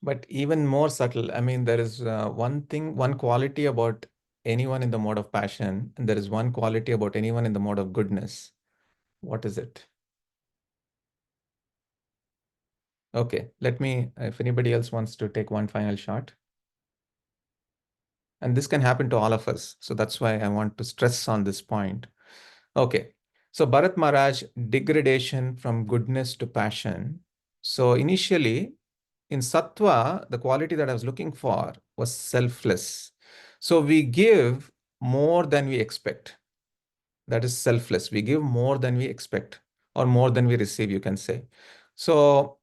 But even more subtle, I mean, there is one quality about anyone in the mode of passion, and there is one quality about anyone in the mode of goodness. What is it? Okay, let me, if anybody else wants to take one final shot. And this can happen to all of us. So that's why I want to stress on this point. Okay, so Bharat Maharaj, degradation from goodness to passion. So initially, in Sattva, the quality that I was looking for was selfless. So we give more than we expect. That is selfless. We give more than we expect, or more than we receive, you can say. So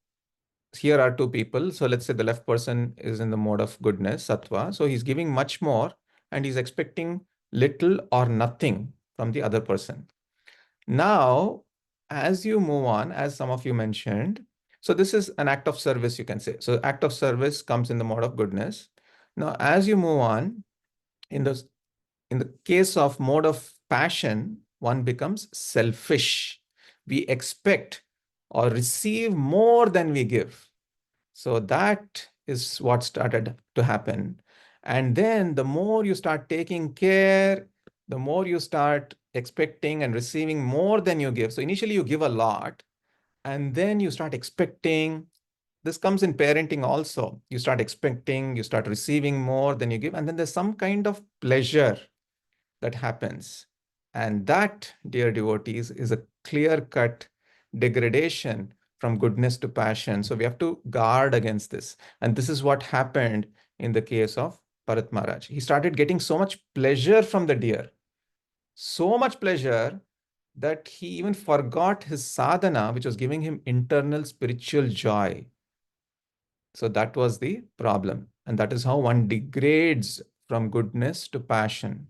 here are two people. So let's say the left person is in the mode of goodness, Sattva. So he's giving much more and he's expecting little or nothing from the other person. Now, as you move on, as some of you mentioned, so this is an act of service, you can say. So act of service comes in the mode of goodness. Now, as you move on, in the case of mode of passion, one becomes selfish. We expect or receive more than we give. So that is what started to happen. And then the more you start taking care, the more you start expecting and receiving more than you give. So initially you give a lot, and then you start expecting. This comes in parenting also. You start expecting, you start receiving more than you give, and then there's some kind of pleasure that happens. And that, dear devotees, is a clear-cut degradation from goodness to passion. So we have to guard against this. And this is what happened in the case of Bharat Maharaj. He started getting so much pleasure from the deer, so much pleasure that he even forgot his sadhana, which was giving him internal spiritual joy. So that was the problem. And that is how one degrades from goodness to passion.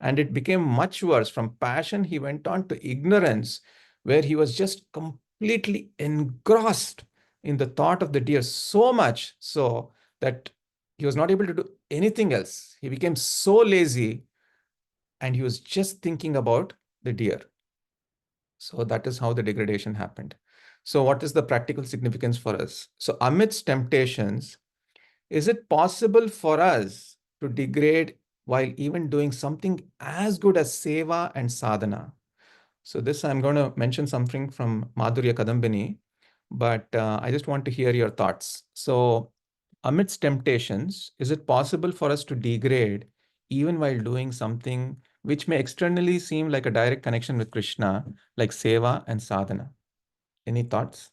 And it became much worse. From passion, he went on to ignorance, where he was just completely engrossed in the thought of the deer, so much so that he was not able to do anything else. He became so lazy and he was just thinking about the deer. So that is how the degradation happened. So what is the practical significance for us? So amidst temptations, is it possible for us to degrade while even doing something as good as seva and sadhana? So this I'm going to mention something from Madhurya Kadambini, but I just want to hear your thoughts. So amidst temptations, is it possible for us to degrade even while doing something which may externally seem like a direct connection with Krishna, like seva and sadhana? Any thoughts?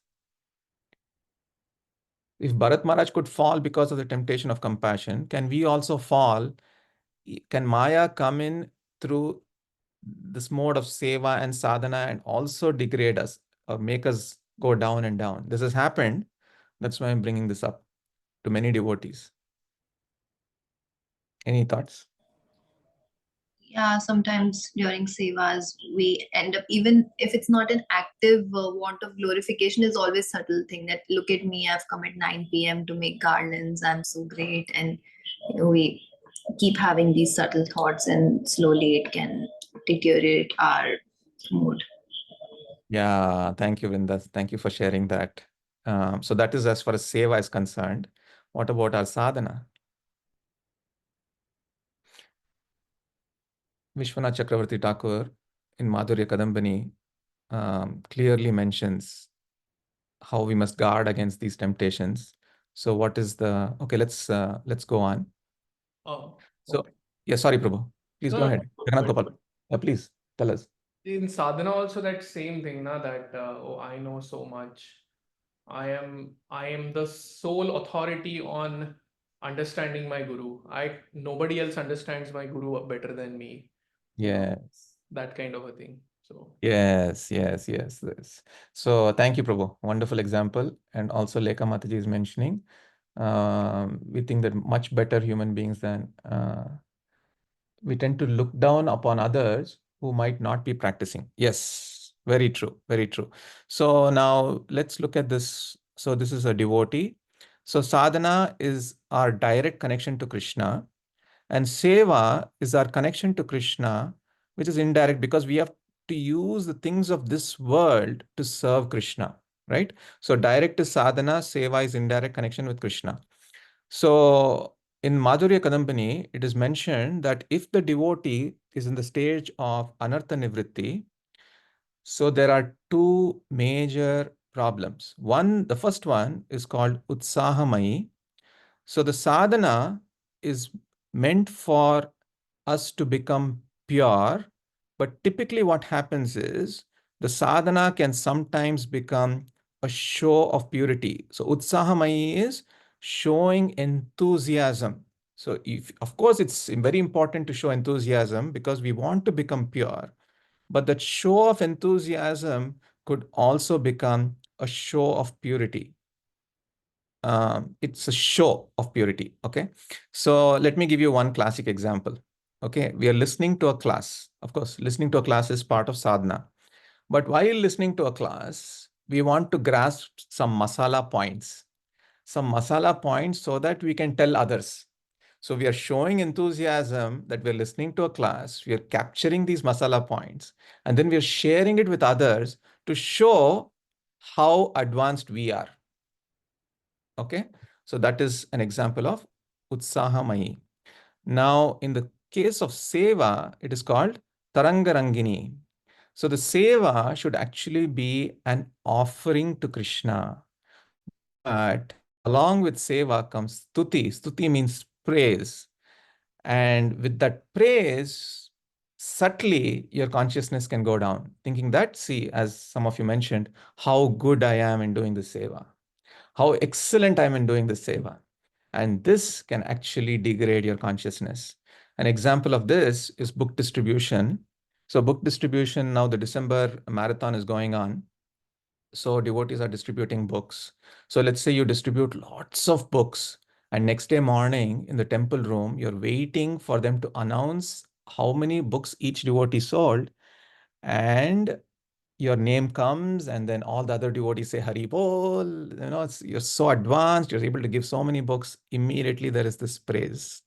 If Bharat Maharaj could fall because of the temptation of compassion, can we also fall? Can Maya come in through this mode of seva and sadhana and also degrade us or make us go down and down? This has happened. That's why I'm bringing this up to many devotees. Any thoughts? Yeah, sometimes during sevas, we end up, even if it's not an active want of glorification, is always subtle thing that look at me, I've come at 9 p.m. to make garlands, I'm so great. And we keep having these subtle thoughts, and slowly it can deteriorate our mood. Yeah, thank you, Vrinda. Thank you for sharing that. So that is as far as seva is concerned. What about our sadhana? Vishwanath Chakravarti Thakur in Madhurya Kadambini clearly mentions how we must guard against these temptations. So what is the, okay, let's go on. Oh, So, okay. yeah, sorry, Prabhu. Please go No, ahead. Jagannath but Gopal. Yeah, please tell us. in sadhana also that same thing, na, that oh, I know so much. I am the sole authority on understanding my guru. Nobody else understands my guru better than me. You know, Yes. that kind of a thing. So Yes. So thank you, Prabhu. Wonderful example. And also Lekha Mataji is mentioning, we think that much better human beings than, we tend to look down upon others who might not be practicing. Yes, very true, very true. So now let's look at this. So this is a devotee. So sadhana is our direct connection to Krishna, and seva is our connection to Krishna, which is indirect because we have to use the things of this world to serve Krishna, right? So direct is sadhana, seva is indirect connection with Krishna. So in Madhurya Kadambini, it is mentioned that if the devotee is in the stage of anartha nivritti, so there are two major problems. The first one is called utsahamai. So the sadhana is meant for us to become pure, but typically what happens is the sadhana can sometimes become a show of purity. So utsahamai is showing enthusiasm. So if, of course, it's very important to show enthusiasm because we want to become pure. But that show of enthusiasm could also become a show of purity. It's a show of purity. Okay. So let me give you one classic example. Okay. We are listening to a class. Of course, listening to a class is part of sadhana. But while listening to a class, we want to grasp some masala points. So that we can tell others. So we are showing enthusiasm that we're listening to a class, we are capturing these masala points, and then we are sharing it with others to show how advanced we are. Okay, so that is an example of utsahamai. Now, in the case of seva, it is called tarangarangini. So the seva should actually be an offering to Krishna. But along with seva comes stuti. Stuti means praise. And with that praise, subtly your consciousness can go down, thinking that, see, as some of you mentioned, how good I am in doing the seva, how excellent I am in doing the seva. And this can actually degrade your consciousness. An example of this is book distribution. So, book distribution, now the December marathon is going on. So devotees are distributing books. So let's say you distribute lots of books, and next day morning in the temple room, you're waiting for them to announce how many books each devotee sold, and your name comes, and then all the other devotees say Hari Bol. You're so advanced, you're able to give so many books. Immediately there is this praise.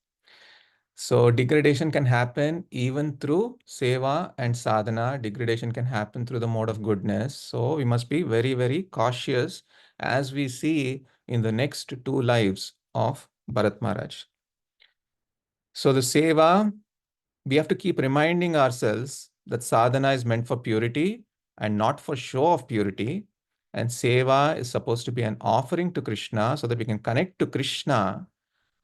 So degradation can happen even through seva and sadhana. Degradation can happen through the mode of goodness. So we must be very, very cautious as we see in the next two lives of Bharat Maharaj. So the seva, we have to keep reminding ourselves that sadhana is meant for purity and not for show of purity. And seva is supposed to be an offering to Krishna so that we can connect to Krishna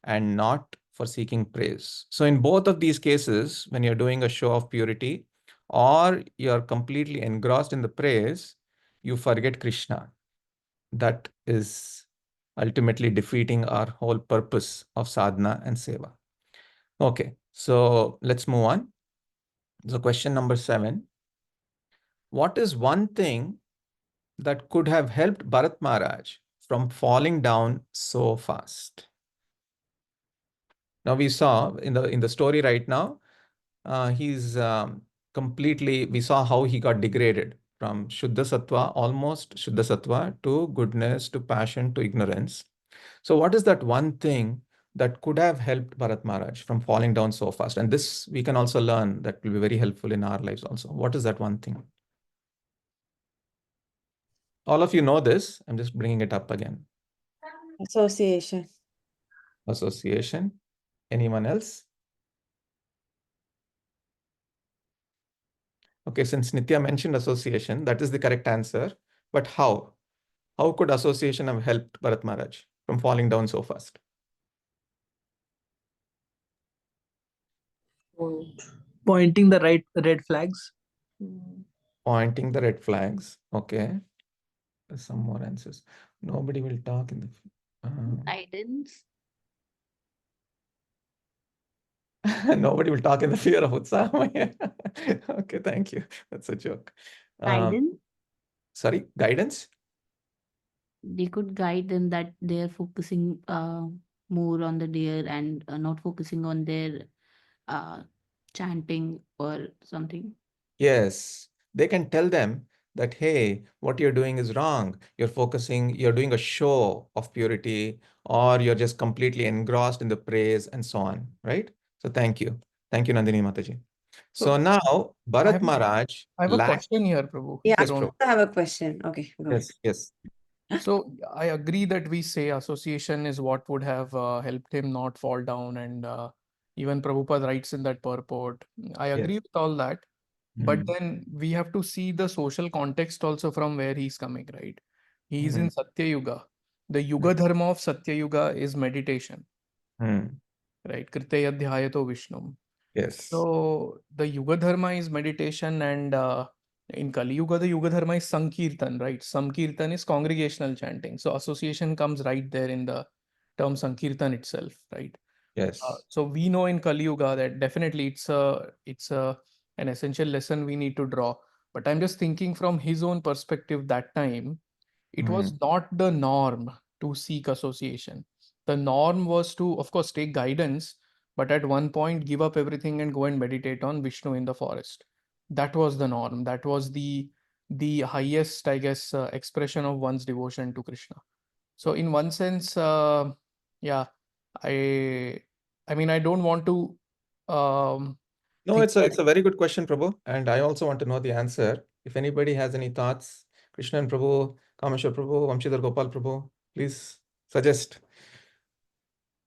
and not for seeking praise. So in both of these cases, when you're doing a show of purity or you're completely engrossed in the praise, you forget Krishna. That is ultimately defeating our whole purpose of sadhana and seva. Okay, so let's move on. So question number 7. What is one thing that could have helped Bharat Maharaj from falling down so fast? Now we saw in the story right now, he's completely, we saw how he got degraded from Shuddha Sattva, almost Shuddha Sattva, to goodness, to passion, to ignorance. So what is that one thing that could have helped Bharat Maharaj from falling down so fast? And this we can also learn that will be very helpful in our lives also. What is that one thing? All of you know this. I'm just bringing it up again. Association. Association. Anyone else? Okay, since Nitya mentioned association, that is the correct answer. But how? How could association have helped Bharat Maharaj from falling down so fast? Pointing the right red flags. Pointing the red flags. Okay. There's some more answers. Nobody will talk in the. Guidance. Nobody will talk in the fear of Utsaha. Okay, thank you. That's a joke. Guidance. Sorry, guidance? They could guide them that they're focusing more on the deer and not focusing on their chanting or something. Yes. They can tell them that, hey, what you're doing is wrong. You're doing a show of purity, or you're just completely engrossed in the praise and so on, right? So thank you. Thank you, Nandini Mataji. So So now, I Bharat have, Maharaj I have a lacked. question here, Prabhu, Yeah, if you Yes, don't. Prabhu. I have a question. Okay, go ahead. Yes. So I agree that we say association is what would have helped him not fall down, and even Prabhupada writes in that purport. I agree Yes. with all that, but Mm, then we have to see the social context also from where he's coming, right? He's in Satya Yuga. The Yuga Dharma of Satya Yuga is meditation, mm. right? Kritya Dhyayato Vishnum. Yes. So the Yuga Dharma is meditation, and in Kali Yuga, the Yuga Dharma is Sankirtan, right? Sankirtan is congregational chanting. So association comes right there in the term Sankirtan itself, right? Yes. So we know in Kali Yuga that definitely it's an essential lesson we need to draw. But I'm just thinking from his own perspective that time, it was not the norm to seek association. The norm was to, of course, take guidance, but at one point give up everything and go and meditate on Vishnu in the forest. That was the norm. That was the highest, I guess, expression of one's devotion to Krishna. So in one sense, yeah, I I mean I don't want to No, think it's a that it's a very good question, Prabhu, and I also want to know the answer. If anybody has any thoughts, Krishnan Prabhu, Kameshwar Prabhu, Vamshidhar Gopal Prabhu, please suggest.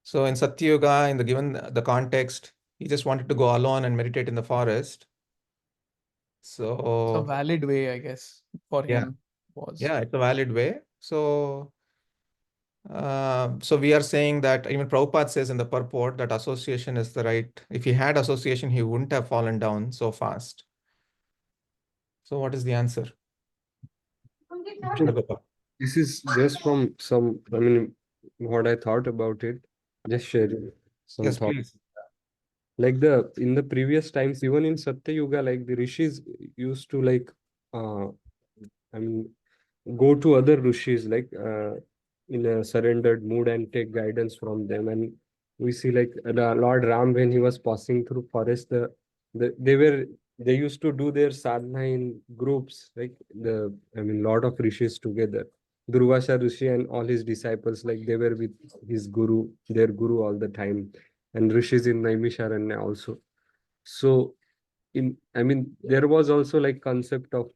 So in Satya Yuga, in the given the context, he just wanted to go alone and meditate in the forest. it's a So valid way, I guess, for yeah, him was. yeah, it's a valid way. So we are saying that even Prabhupada says in the purport that association is the right. If he had association, he wouldn't have fallen down so fast. So what is the answer? Vamshidhar Gopal. This is just from some, I mean, what I thought about it, just sharing some Yes, thoughts. please. Like in the previous times, even in Satya Yuga, like the rishis used to uh, I mean, go to other rishis in a surrendered mood and take guidance from them. And we see like Lord Ram, when he was passing through forest, they used to do their sadhana in groups, like lot of rishis together. Durvasha Rishi and all his disciples, like they were with their guru all the time, and rishis in Naimisharanya also. So there was also like concept of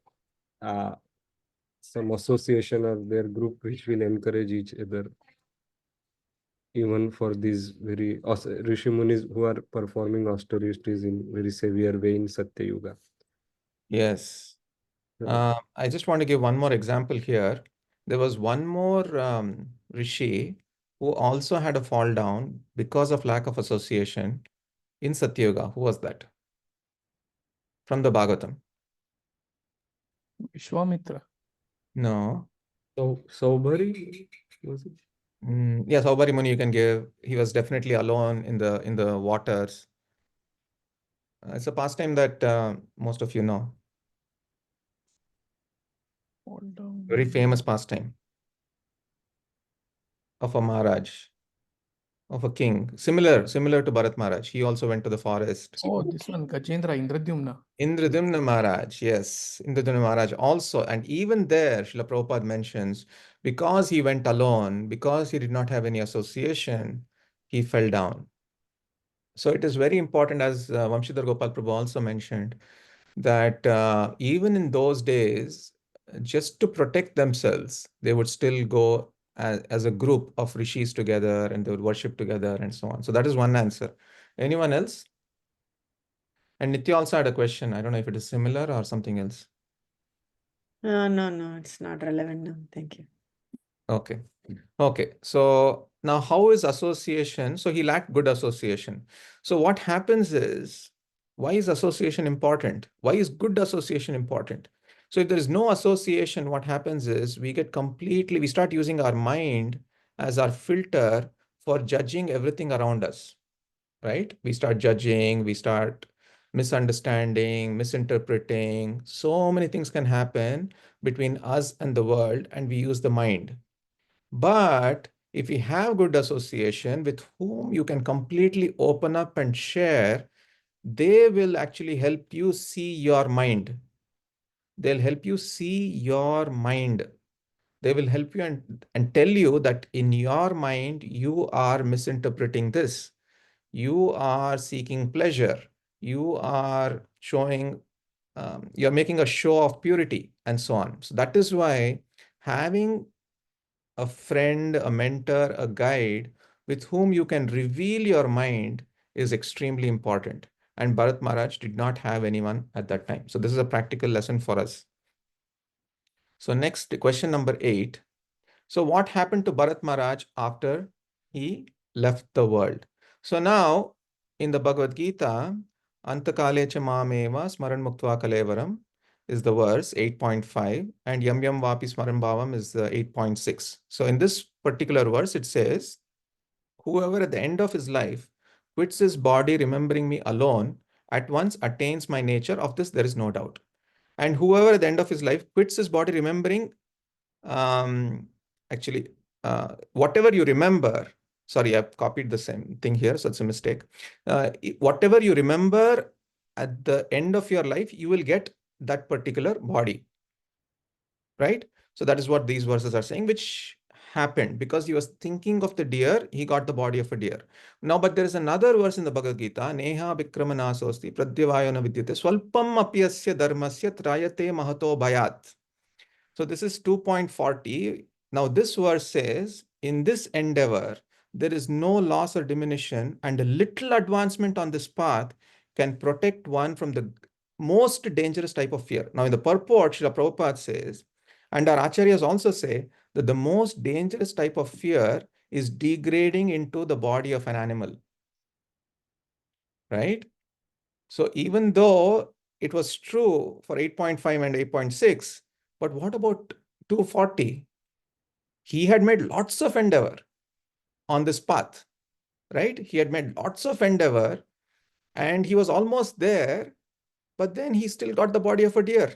uh, some association or their group which will encourage each other, even for these Rishi Munis who are performing austerities in very severe way in Satya Yuga. Yes. Right. I just want to give one more example here. There was one more rishi who also had a fall down because of lack of association in Satya Yuga. Who was that? From the Bhagavatam. Vishwamitra. No. So Saubhari was it? Yes, Saubhari Muni you can give. He was definitely alone in the waters. It's a pastime that most of you know. Fall down. Very famous pastime of a Maharaj, of a king. Similar to Bharat Maharaj. He also went to the forest. Oh, this one, Gajendra Indradyumna. Indradyumna Maharaj, yes, Indradyumna Maharaj also, and even there, Srila Prabhupada mentions, because he went alone, because he did not have any association, he fell down. So it is very important, as Vamshidhar Gopal Prabhu also mentioned, that even in those days, just to protect themselves, they would still go as a group of rishis together and they would worship together and so on. So that is one answer. Anyone else? And Nitya also had a question. I don't know if it is similar or something else. No, it's not relevant now. Thank you. Okay. Okay. So now how is association? So he lacked good association. So what happens is, why is association important? Why is good association important? So if there is no association, what happens is we start using our mind as our filter for judging everything around us, right? We start judging, we start misunderstanding, misinterpreting. So many things can happen between us and the world, and we use the mind. But if you have good association with whom you can completely open up and share, they will actually help you see your mind. they'll help you see your mind. They will help you and tell you that in your mind, you are misinterpreting this. You are seeking pleasure. You are showing, you're making a show of purity and so on. So that is why having a friend, a mentor, a guide with whom you can reveal your mind is extremely important. And Bharat Maharaj did not have anyone at that time. So this is a practical lesson for us. So next, question number 8. So what happened to Bharat Maharaj after he left the world? So now in the Bhagavad Gita, Antakale cha mameva smaran muktva kalevaram is the verse 8.5, and Yam Yam Vapi Smaran Bhavam is the 8.6. So in this particular verse, it says, whoever at the end of his life quits his body remembering me alone at once attains my nature. Of this there is no doubt. And whoever at the end of his life quits his body remembering, actually, whatever you remember, sorry, I've copied the same thing here, so it's a mistake. Whatever you remember at the end of your life, you will get that particular body, right? So that is what these verses are saying, which happened because he was thinking of the deer, he got the body of a deer. Now, but there is another verse in the Bhagavad Gita, Neha Vikramanasosti Pradyavayana Vidyate Swalpam Apyasya Dharmasya Trayate Mahato Bhayat. So this is 2.40. Now this verse says, in this endeavor, there is no loss or diminution, and a little advancement on this path can protect one from the most dangerous type of fear. Now in the purport, Srila Prabhupada says, and our acharyas also say, that the most dangerous type of fear is degrading into the body of an animal, right? So even though it was true for 8.5 and 8.6, but what about 240? He had made lots of endeavor on this path, right? He had made lots of endeavor and he was almost there, but then he still got the body of a deer.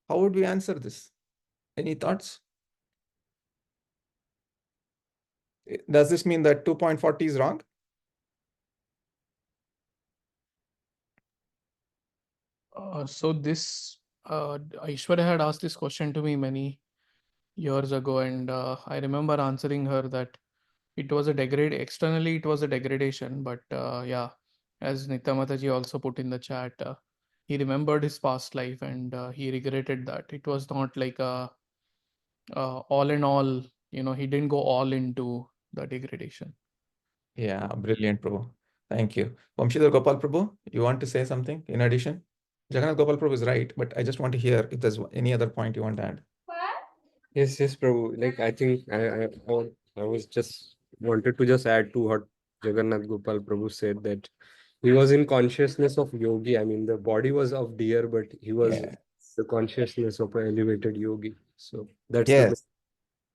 How would we answer this? Any thoughts? Does this mean that 2.40 is wrong? So this Aishwarya had asked this question to me many years ago, and I remember answering her that it was a externally it was a degradation, but yeah, as Nityamataji also put in the chat, he remembered his past life and he regretted that. It was not like a all in all, he didn't go all into the degradation. Yeah, brilliant, Prabhu. Thank you. Vamshidhar Gopal Prabhu, you want to say something in addition? Jagannath Gopal Prabhu is right, but I just want to hear if there's any other point you want to add. Yes, yes, Prabhu. Like I think I was just wanted to just add to what Jagannath Gopal Prabhu said, that he was in consciousness of yogi. I mean, the body was of deer, but he was Yeah. the consciousness of an elevated yogi. So that's the Yes.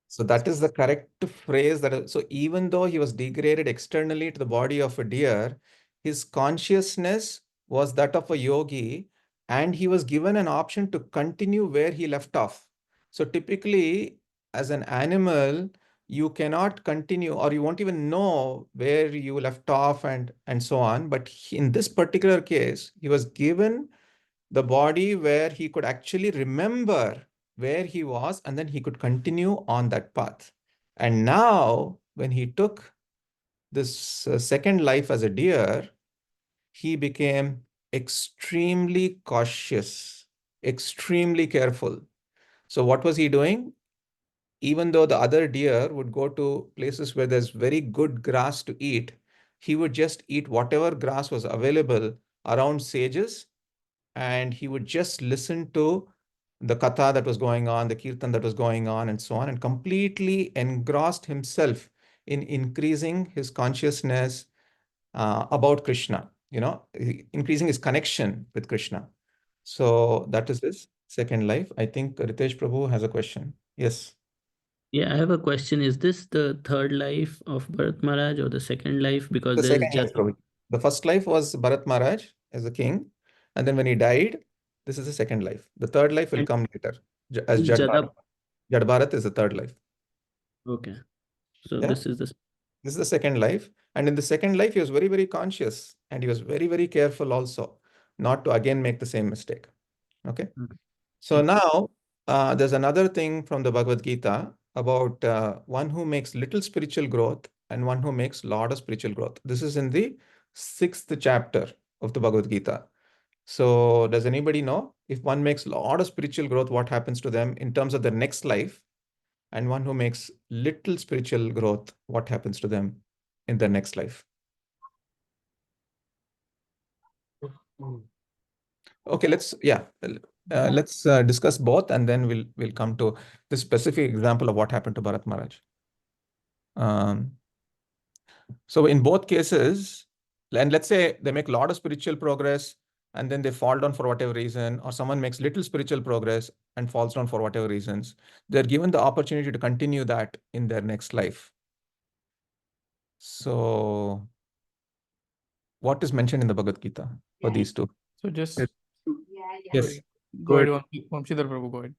So that is the correct phrase. So even though he was degraded externally to the body of a deer, his consciousness was that of a yogi, and he was given an option to continue where he left off. So typically, as an animal, you cannot continue, or you won't even know where you left off and so on. But in this particular case, he was given the body where he could actually remember where he was, and then he could continue on that path. And now, when he took this second life as a deer, he became extremely cautious, extremely careful. So, what was he doing? Even though the other deer would go to places where there's very good grass to eat, he would just eat whatever grass was available around sages, and he would just listen to the katha that was going on, the kirtan that was going on, and so on, and completely engrossed himself in increasing his consciousness about Krishna, increasing his connection with Krishna. So that is his second life. I think Ritesh Prabhu has a question. Yes. Yeah, I have a question. Is this the third life of Bharat Maharaj or the second life? Because The there is second life, Prabhu. The first life was Bharat Maharaj as a king, and then when he died, this is the second life. The third life will and come later as is Jad Bharat. Jada. Jad Bharat is the third life. Okay. So Yeah, this is the this is the second life. And in the second life, he was very, very conscious, and he was very, very careful also not to again make the same mistake. Okay. okay. So now there's another thing from the Bhagavad Gita about one who makes little spiritual growth and one who makes lot of spiritual growth. This is in the 6th chapter of the Bhagavad Gita. So does anybody know if one makes lot of spiritual growth, what happens to them in terms of their next life? And one who makes little spiritual growth, what happens to them in their next life? Okay, let's discuss both, and then we'll come to the specific example of what happened to Bharat Maharaj. So in both cases, and let's say they make a lot of spiritual progress and then they fall down for whatever reason, or someone makes little spiritual progress and falls down for whatever reasons, they're given the opportunity to continue that in their next life. So what is mentioned in the Bhagavad Gita for these two? So just Yes. go ahead, Vamshidhar Prabhu, go ahead.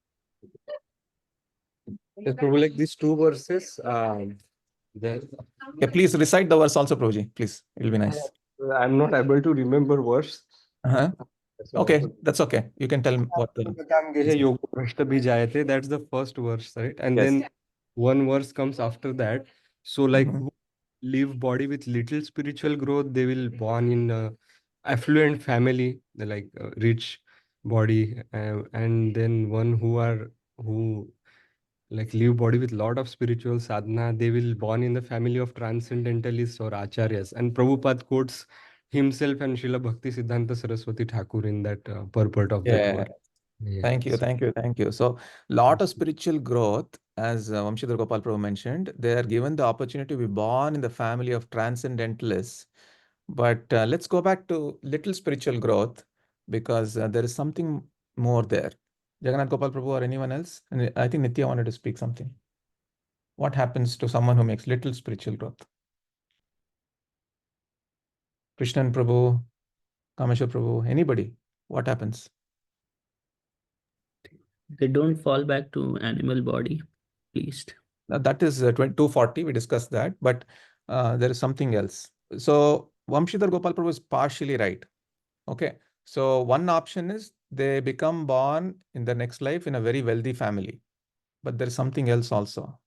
Yes, Prabhu, like these two verses, Yeah, please recite the verse also, Prabhuji, please. It'll be nice. I'm not able to remember verse. Okay, that's okay. You can tell what the... That's the first verse, right? And Yes. then one verse comes after that. So like Mhm. who live body with little spiritual growth, they will born in a affluent family, like rich body. And then one who like live body with lot of spiritual sadhana, they will born in the family of transcendentalists or acharyas. And Prabhupada quotes himself and Srila Bhakti Siddhanta Saraswati Thakur in that purport of that Yeah. verse. Thank you, thank you, thank you. So, lot of spiritual growth, as Vamshidhar Gopal Prabhu mentioned, they are given the opportunity to be born in the family of transcendentalists. But let's go back to little spiritual growth, because there is something more there. Jagannath Gopal Prabhu or anyone else? And I think Nitya wanted to speak something. What happens to someone who makes little spiritual growth? Krishnan Prabhu, Kameshwar Prabhu, anybody? What happens? They don't fall back to animal body, at least. Now, that is 240. We discussed that, but there is something else. So Vamshidhar Gopal Prabhu is partially right. Okay. So one option is they become born in the next life in a very wealthy family, but there is something else also.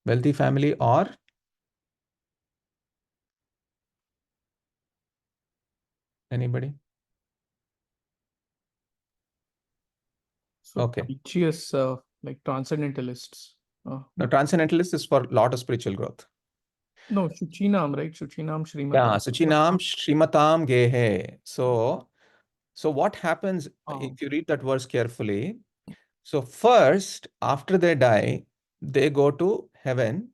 Wealthy family or anybody? So Okay. righteous, like transcendentalists. The transcendentalist is for lot of spiritual growth. No, Shuchinam, right? Shuchinam Shrimatam. Yeah, Suchinam Shrimatam Gehe. So what happens if you read that verse carefully? So first, after they die, they go to heaven,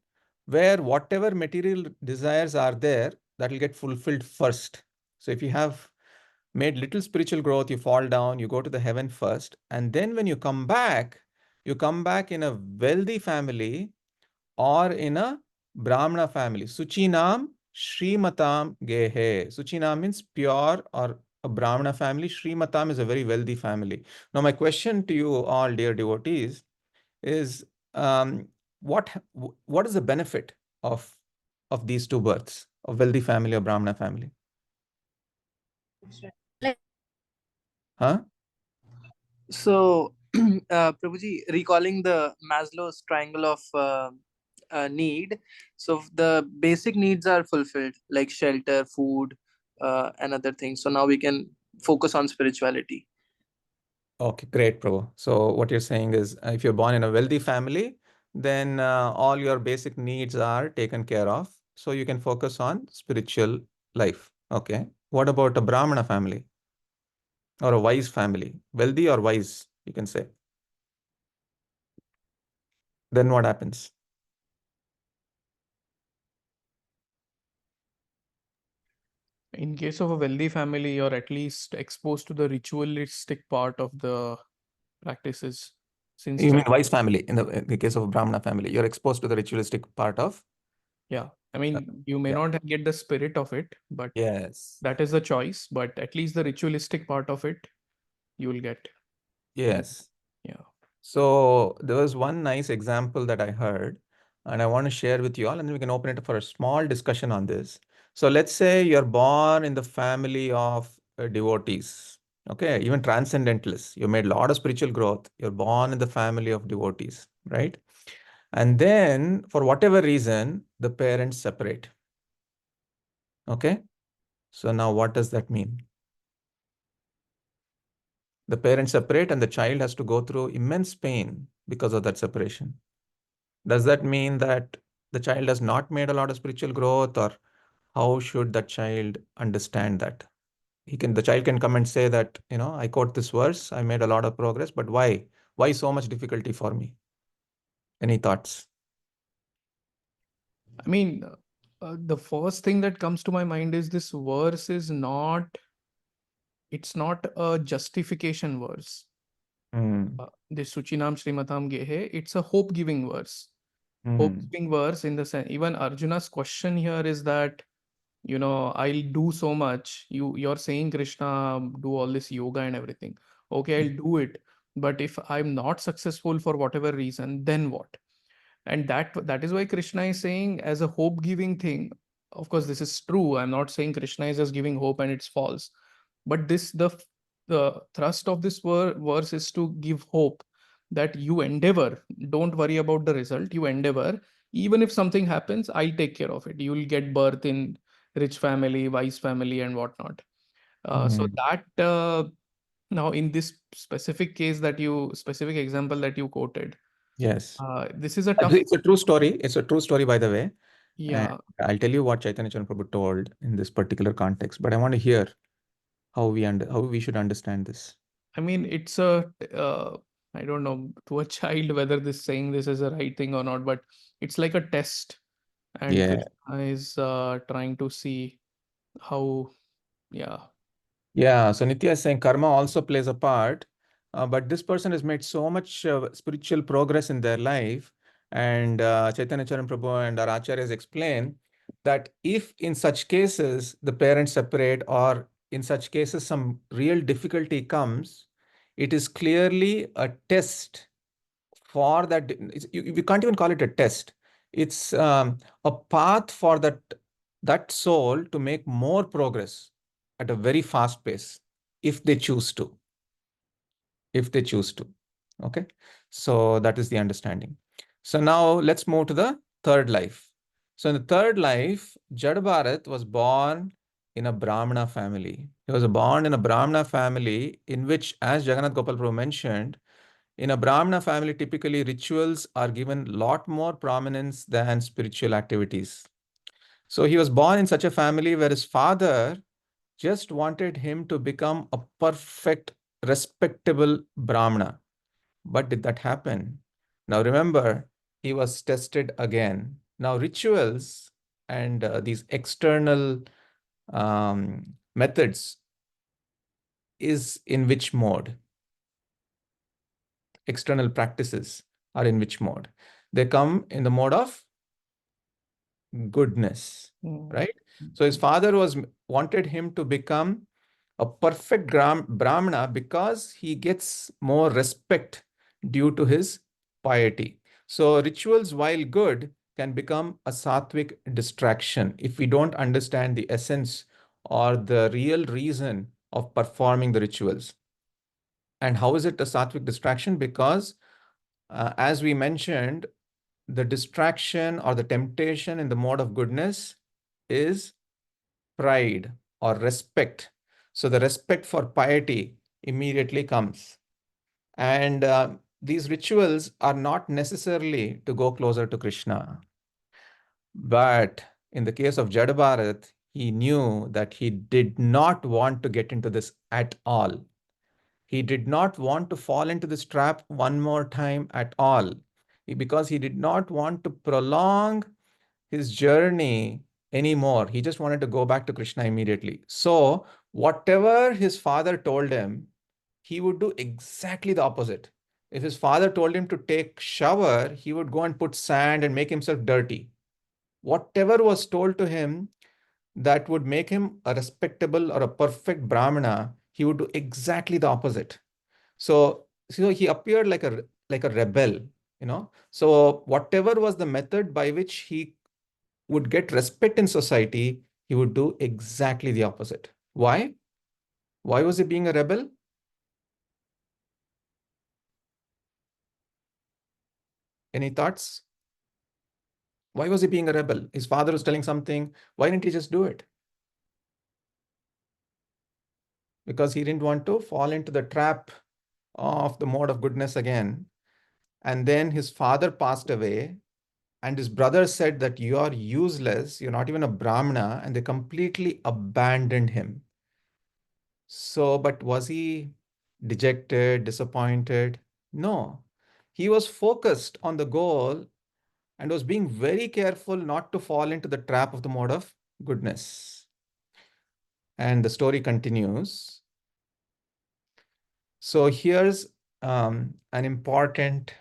where whatever material desires are there, that will get fulfilled first. So if you have made little spiritual growth, you fall down, you go to the heaven first, and then when you come back in a wealthy family or in a Brahmana family. Suchinam Shrimatam Gehe. Suchinam means pure or a Brahmana family. Shrimatam is a very wealthy family. Now, my question to you all, dear devotees, is what is the benefit of these two births, of wealthy family or Brahmana family? Huh? So, Prabhuji, recalling the Maslow's triangle of need, so the basic needs are fulfilled, like shelter, food, and other things. So now we can focus on spirituality. Okay, great, Prabhu. So what you're saying is, if you're born in a wealthy family, then all your basic needs are taken care of. So you can focus on spiritual life. Okay. What about a Brahmana family or a wise family? Wealthy or wise, you can say. Then what happens? In case of a wealthy family, you're at least exposed to the ritualistic part of the practices. Since You mean wise family in the case of a Brahmana family, you're exposed to the ritualistic part of. Yeah, I mean, you may yeah. not get the spirit of it, but Yes. that is the choice. But at least the ritualistic part of it, you will get. Yes. Yeah. So there was one nice example that I heard, and I want to share with you all, and then we can open it for a small discussion on this. So let's say you're born in the family of devotees. Okay, even transcendentalists, you made a lot of spiritual growth. You're born in the family of devotees, right? And then, for whatever reason, the parents separate. Okay, so now what does that mean? The parents separate and the child has to go through immense pain because of that separation. Does that mean that the child has not made a lot of spiritual growth, or how should the child understand that? The child can come and say that, I quote this verse, I made a lot of progress, but why? Why so much difficulty for me? Any thoughts? I mean, the first thing that comes to my mind is this verse is not, it's not a justification verse. Hmm. This Suchinam Srimatam Gehe, it's a hope giving verse. Hope Hmm. giving verse in the sense, even Arjuna's question here is that, I'll do so much. You're saying, Krishna, do all this yoga and everything. Okay, I'll do it. But if I'm not successful for whatever reason, then what? And that is why Krishna is saying, as a hope giving thing, of course this is true, I'm not saying Krishna is just giving hope and it's false, but the thrust of this verse is to give hope that you endeavor, don't worry about the result, you endeavor, even if something happens, I'll take care of it. You'll get birth in rich family, wise family and whatnot. So that now in this specific example that you quoted, Yes. this is a tough. It's a true story. It's a true story, by the way. And Yeah, I'll tell you what Chaitanya Charan Prabhu told in this particular context, but I want to hear how we should understand this. I mean, it's a, I don't know to a child whether this saying this is a right thing or not, but it's like a test, and Yeah. Krishna is trying to see how, yeah. Yeah. So Nitya is saying karma also plays a part, but this person has made so much spiritual progress in their life. And Chaitanya Charan Prabhu and our acharyas explain that if in such cases the parents separate, or in such cases some real difficulty comes, it is clearly a test for that. We can't even call it a test. It's a path for that soul to make more progress at a very fast pace, if they choose to. If they choose to. Okay. So that is the understanding. So now let's move to the third life. So in the third life, Jad Bharath was born in a Brahmana family. He was born in a Brahmana family in which, as Jagannath Gopal Prabhu mentioned, in a Brahmana family, typically rituals are given lot more prominence than spiritual activities. So he was born in such a family where his father just wanted him to become a perfect, respectable Brahmana. But did that happen? Now remember, he was tested again. Now rituals and these external methods is in which mode? External practices are in which mode? They come in the mode of goodness, right? So his father wanted him to become a perfect Brahmana because he gets more respect due to his piety. So rituals, while good, can become a sattvic distraction if we don't understand the essence or the real reason of performing the rituals. And how is it a sattvic distraction? Because as we mentioned, the distraction or the temptation in the mode of goodness is pride or respect. So the respect for piety immediately comes. And these rituals are not necessarily to go closer to Krishna. But in the case of Jada Bharath, he knew that he did not want to get into this at all. He did not want to fall into this trap one more time at all, because he did not want to prolong his journey anymore. He just wanted to go back to Krishna immediately. So, whatever his father told him, he would do exactly the opposite. If his father told him to take shower, he would go and put sand and make himself dirty. Whatever was told to him that would make him a respectable or a perfect Brahmana, he would do exactly the opposite. So he appeared like a rebel. So whatever was the method by which he would get respect in society, he would do exactly the opposite. Why? Why was he being a rebel? Any thoughts? Why was he being a rebel? His father was telling something. Why didn't he just do it? Because he didn't want to fall into the trap of the mode of goodness again. And then his father passed away, and his brother said that you are useless, you're not even a Brahmana, and they completely abandoned him. So, but was he dejected, disappointed? No. He was focused on the goal and was being very careful not to fall into the trap of the mode of goodness. And the story continues. So here's an important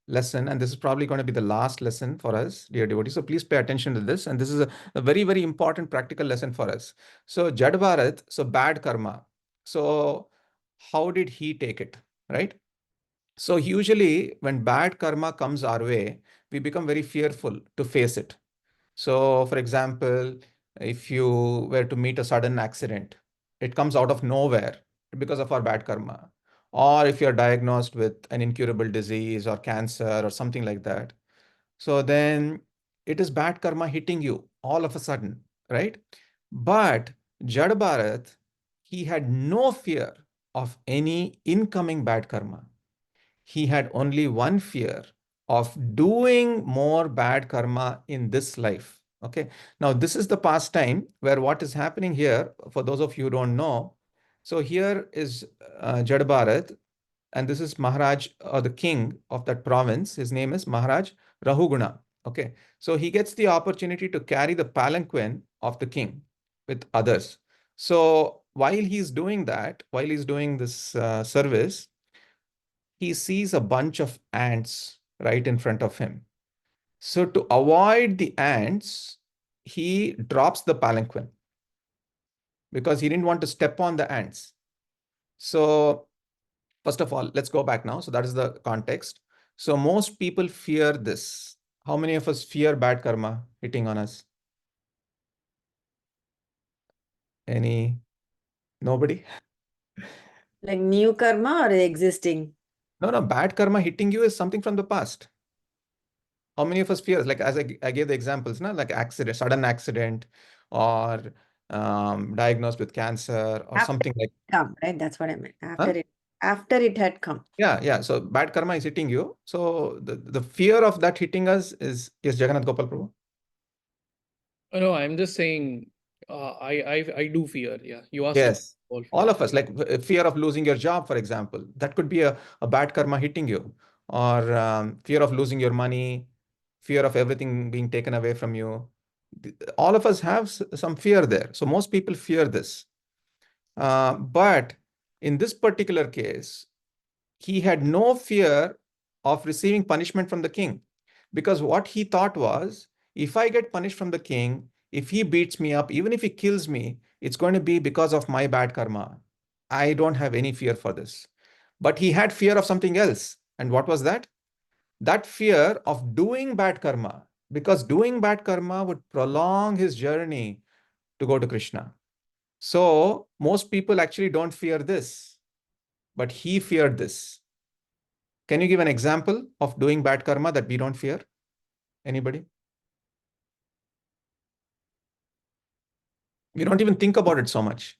lesson, and this is probably going to be the last lesson for us, dear devotees. So please pay attention to this. And this is a very, very important practical lesson for us. So Jad Bharath, so bad karma. So how did he take it, right? So usually when bad karma comes our way, we become very fearful to face it. So for example, if you were to meet a sudden accident, it comes out of nowhere because of our bad karma. Or if you're diagnosed with an incurable disease or cancer or something like that, so then it is bad karma hitting you all of a sudden, right? But Jad Bharat, he had no fear of any incoming bad karma. He had only one fear of doing more bad karma in this life. Okay. Now, this is the pastime where what is happening here, for those of you who don't know. So here is Jad Bharat, and this is Maharaj, or the king of that province. His name is Maharaj Rahuguna. Okay. So he gets the opportunity to carry the palanquin of the king with others. So while he's doing that, while he's doing this service, he sees a bunch of ants right in front of him. So to avoid the ants, he drops the palanquin because he didn't want to step on the ants. So first of all, let's go back now. So that is the context. So most people fear this. How many of us fear bad karma hitting on us? Any? Nobody? Like new karma or existing? No, bad karma hitting you is something from the past. How many of us fear, like as I gave the examples, like accident, sudden accident, or diagnosed with cancer or After something like come, right? That's what I meant. huh? After it had come. Yeah. So bad karma is hitting you. So the fear of that hitting us is Jagannath Gopal Prabhu. No, I'm just saying, I do fear. Yeah, you asked about Yes. all All fear. of us, like fear of losing your job, for example, that could be a bad karma hitting you, or fear of losing your money, fear of everything being taken away from you. All of us have some fear there. So most people fear this. But in this particular case, he had no fear of receiving punishment from the king, because what he thought was, if I get punished from the king, if he beats me up, even if he kills me, it's going to be because of my bad karma. I don't have any fear for this. But he had fear of something else. And what was that? That fear of doing bad karma, because doing bad karma would prolong his journey to go to Krishna. So most people actually don't fear this, but he feared this. Can you give an example of doing bad karma that we don't fear? Anybody? We don't even think about it so much.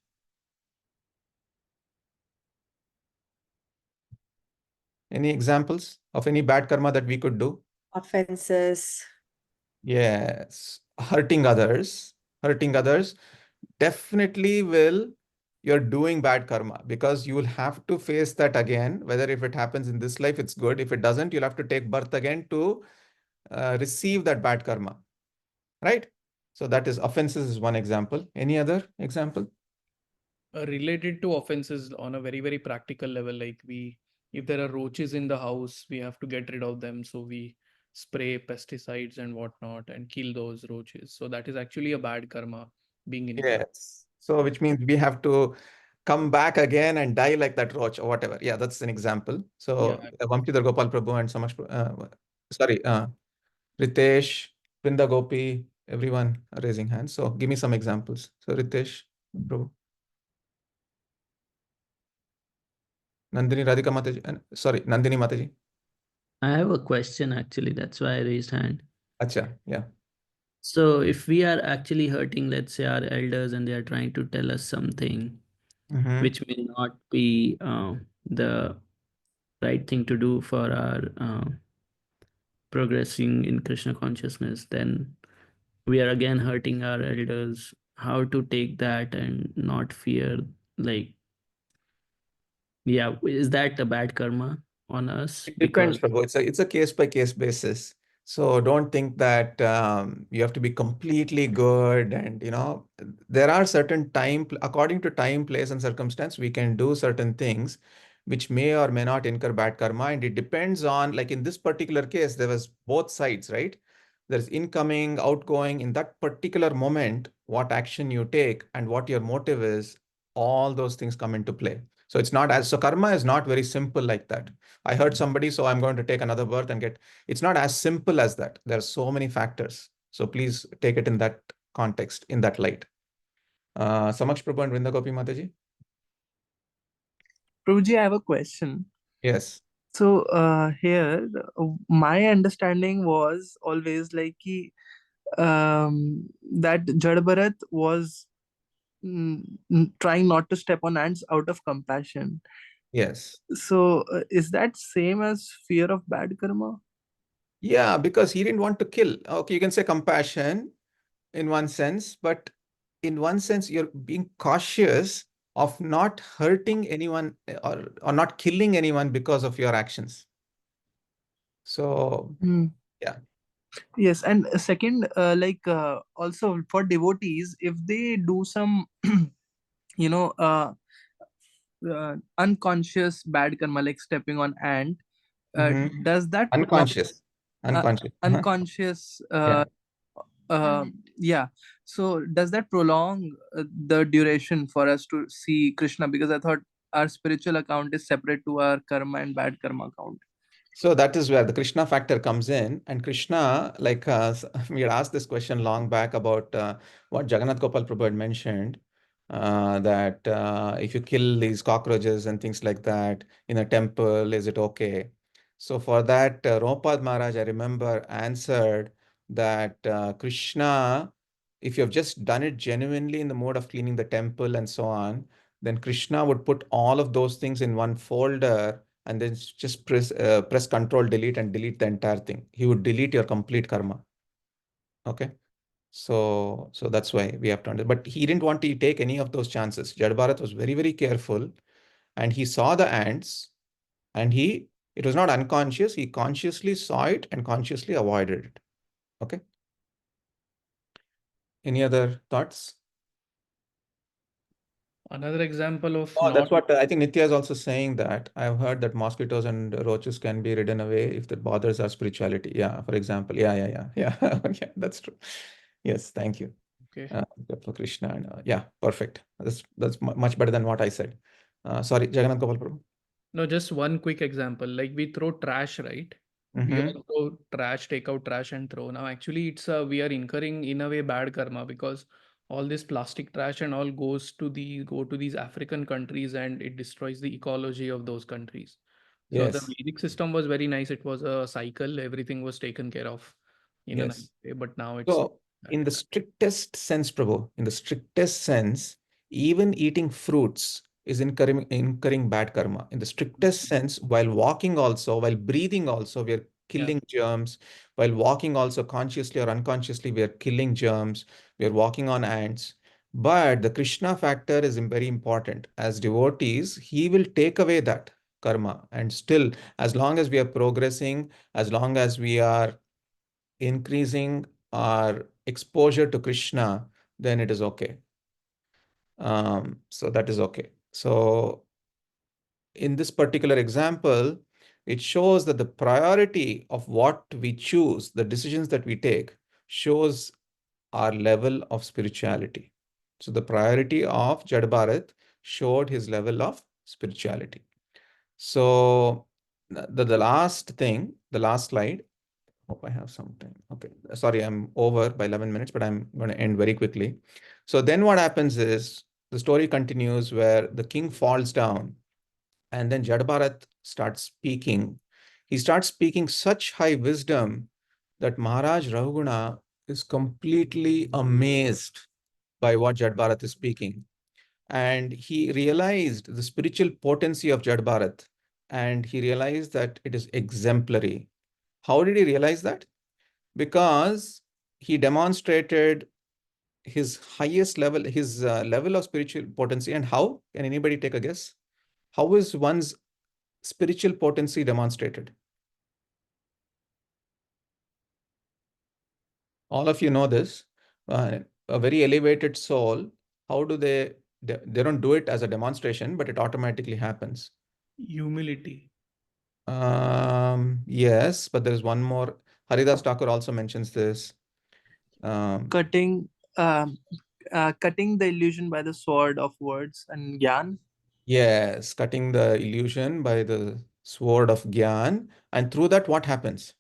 Any examples of any bad karma that we could do? Offenses. Yes. Hurting others. Hurting others definitely will, you're doing bad karma, because you will have to face that again. Whether if it happens in this life, it's good. If it doesn't, you'll have to take birth again to receive that bad karma, right? So that is offenses is one example. Any other example? Related to offenses on a very, very practical level, like if there are roaches in the house, we have to get rid of them. So we spray pesticides and whatnot and kill those roaches. So that is actually a bad karma being incurred. Yes. So which means we have to come back again and die like that roach or whatever. Yeah, that's an example. So Yeah. Vamshidhar Gopal Prabhu and Samash, Ritesh, Vrinda Gopi, everyone are raising hands. So give me some examples. So Ritesh, Prabhu. Nandini Radhika Mataji, sorry, Nandini Mataji. I have a question actually. That's why I raised hand. Acha, yeah. So if we are actually hurting, let's say our elders, and they are trying to tell us something Mhm. which may not be the right thing to do for our progressing in Krishna consciousness, then we are again hurting our elders. How to take that and not fear, like, yeah, is that a bad karma on us? It depends, Because Prabhu. It's a case by case basis. So don't think that you have to be completely good. And there are certain time, according to time, place, and circumstance, we can do certain things which may or may not incur bad karma. And it depends on, like in this particular case, there was both sides, right? There's incoming, outgoing. In that particular moment, what action you take and what your motive is, all those things come into play. So it's not as so karma is not very simple like that. I hurt somebody, so I'm going to take another birth and get. It's not as simple as that. There are so many factors. So please take it in that context, in that light. Samaksh Prabhu and Vrinda Gopi Mataji? Prabhuji, I have a question. Yes. So here, my understanding was always like that Jad Bharat was trying not to step on ants out of compassion. Yes. So is that same as fear of bad karma? Yeah, because he didn't want to kill. Okay, you can say compassion in one sense, but in one sense, you're being cautious of not hurting anyone or not killing anyone because of your actions. So, yeah. Yes, and second, also for devotees, if they do some, you know, unconscious bad karma, like stepping on ant, does that prolong Unconscious. Unconscious. unconscious? Yeah. Yeah. So does that prolong the duration for us to see Krishna? Because I thought our spiritual account is separate to our karma and bad karma account. So that is where the Krishna factor comes in. And Krishna, like we had asked this question long back about what Jagannath Gopal Prabhu had mentioned, that if you kill these cockroaches and things like that in a temple, is it okay? So for that, Ropad Maharaj, I remember, answered that Krishna, if you have just done it genuinely in the mode of cleaning the temple and so on, then Krishna would put all of those things in one folder and then just press Control Delete and delete the entire thing. He would delete your complete karma. Okay. So that's why we have to understand. But he didn't want to take any of those chances. Jad Bharat was very, very careful, and he saw the ants, and it was not unconscious. He consciously saw it and consciously avoided it. Okay. Any other thoughts? Another example of Oh, that's not what I think Nitya is also saying, that I've heard that mosquitoes and roaches can be ridden away if that bothers our spirituality. Yeah, for example. Yeah. Yeah, that's true. Yes, thank you. okay. For Krishna. And, yeah, perfect. That's much better than what I said. Sorry, Jagannath Gopal Prabhu. No, just one quick example. Like we throw trash, right? We all throw trash, take out trash and throw. Now, actually, we are incurring in a way bad karma because all this plastic trash and all go to these African countries and it destroys the ecology of those countries. So the Yes. Vedic system was very nice. It was a cycle. Everything was taken care of in a nice Yes. way. But now it's So, in the strictest sense, Prabhu, in the strictest sense, even eating fruits is incurring bad karma. In the strictest sense, while walking also, while breathing also, we are killing germs. While walking also, consciously or unconsciously, we are killing germs. We are walking on ants. But the Krishna factor is very important. As devotees, he will take away that karma. And still, as long as we are progressing, as long as we are increasing our exposure to Krishna, then it is okay. So that is okay. So in this particular example, it shows that the priority of what we choose, the decisions that we take, shows our level of spirituality. So the priority of Jad Bharat showed his level of spirituality. So the last thing, the last slide. Hope I have some time. Okay. Sorry, I'm over by 11 minutes, but I'm going to end very quickly. So then what happens is the story continues where the king falls down and then Jad Bharat starts speaking. he starts speaking such high wisdom that Maharaj Rahuguna is completely amazed by what Jad Bharat is speaking. And he realized the spiritual potency of Jad Bharat, and he realized that it is exemplary. How did he realize that? Because he demonstrated his highest level, his level of spiritual potency. And how? Can anybody take a guess? How is one's spiritual potency demonstrated? All of you know this. A very elevated soul, how do they don't do it as a demonstration, but it automatically happens. Humility. Yes, but there is one more. Haridas Thakur also mentions this. Cutting the illusion by the sword of words and gyan. Yes, cutting the illusion by the sword of Gyan. And through that, what happens?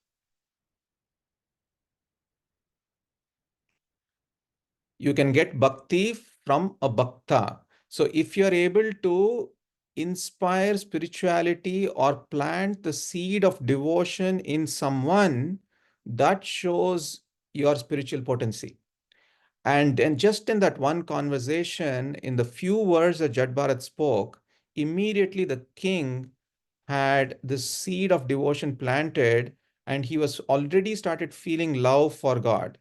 You can get bhakti from a bhakta. So if you're able to inspire spirituality or plant the seed of devotion in someone, that shows your spiritual potency. And then just in that one conversation, in the few words that Jad Bharat spoke, immediately the king had this seed of devotion planted, and he was already started feeling love for God.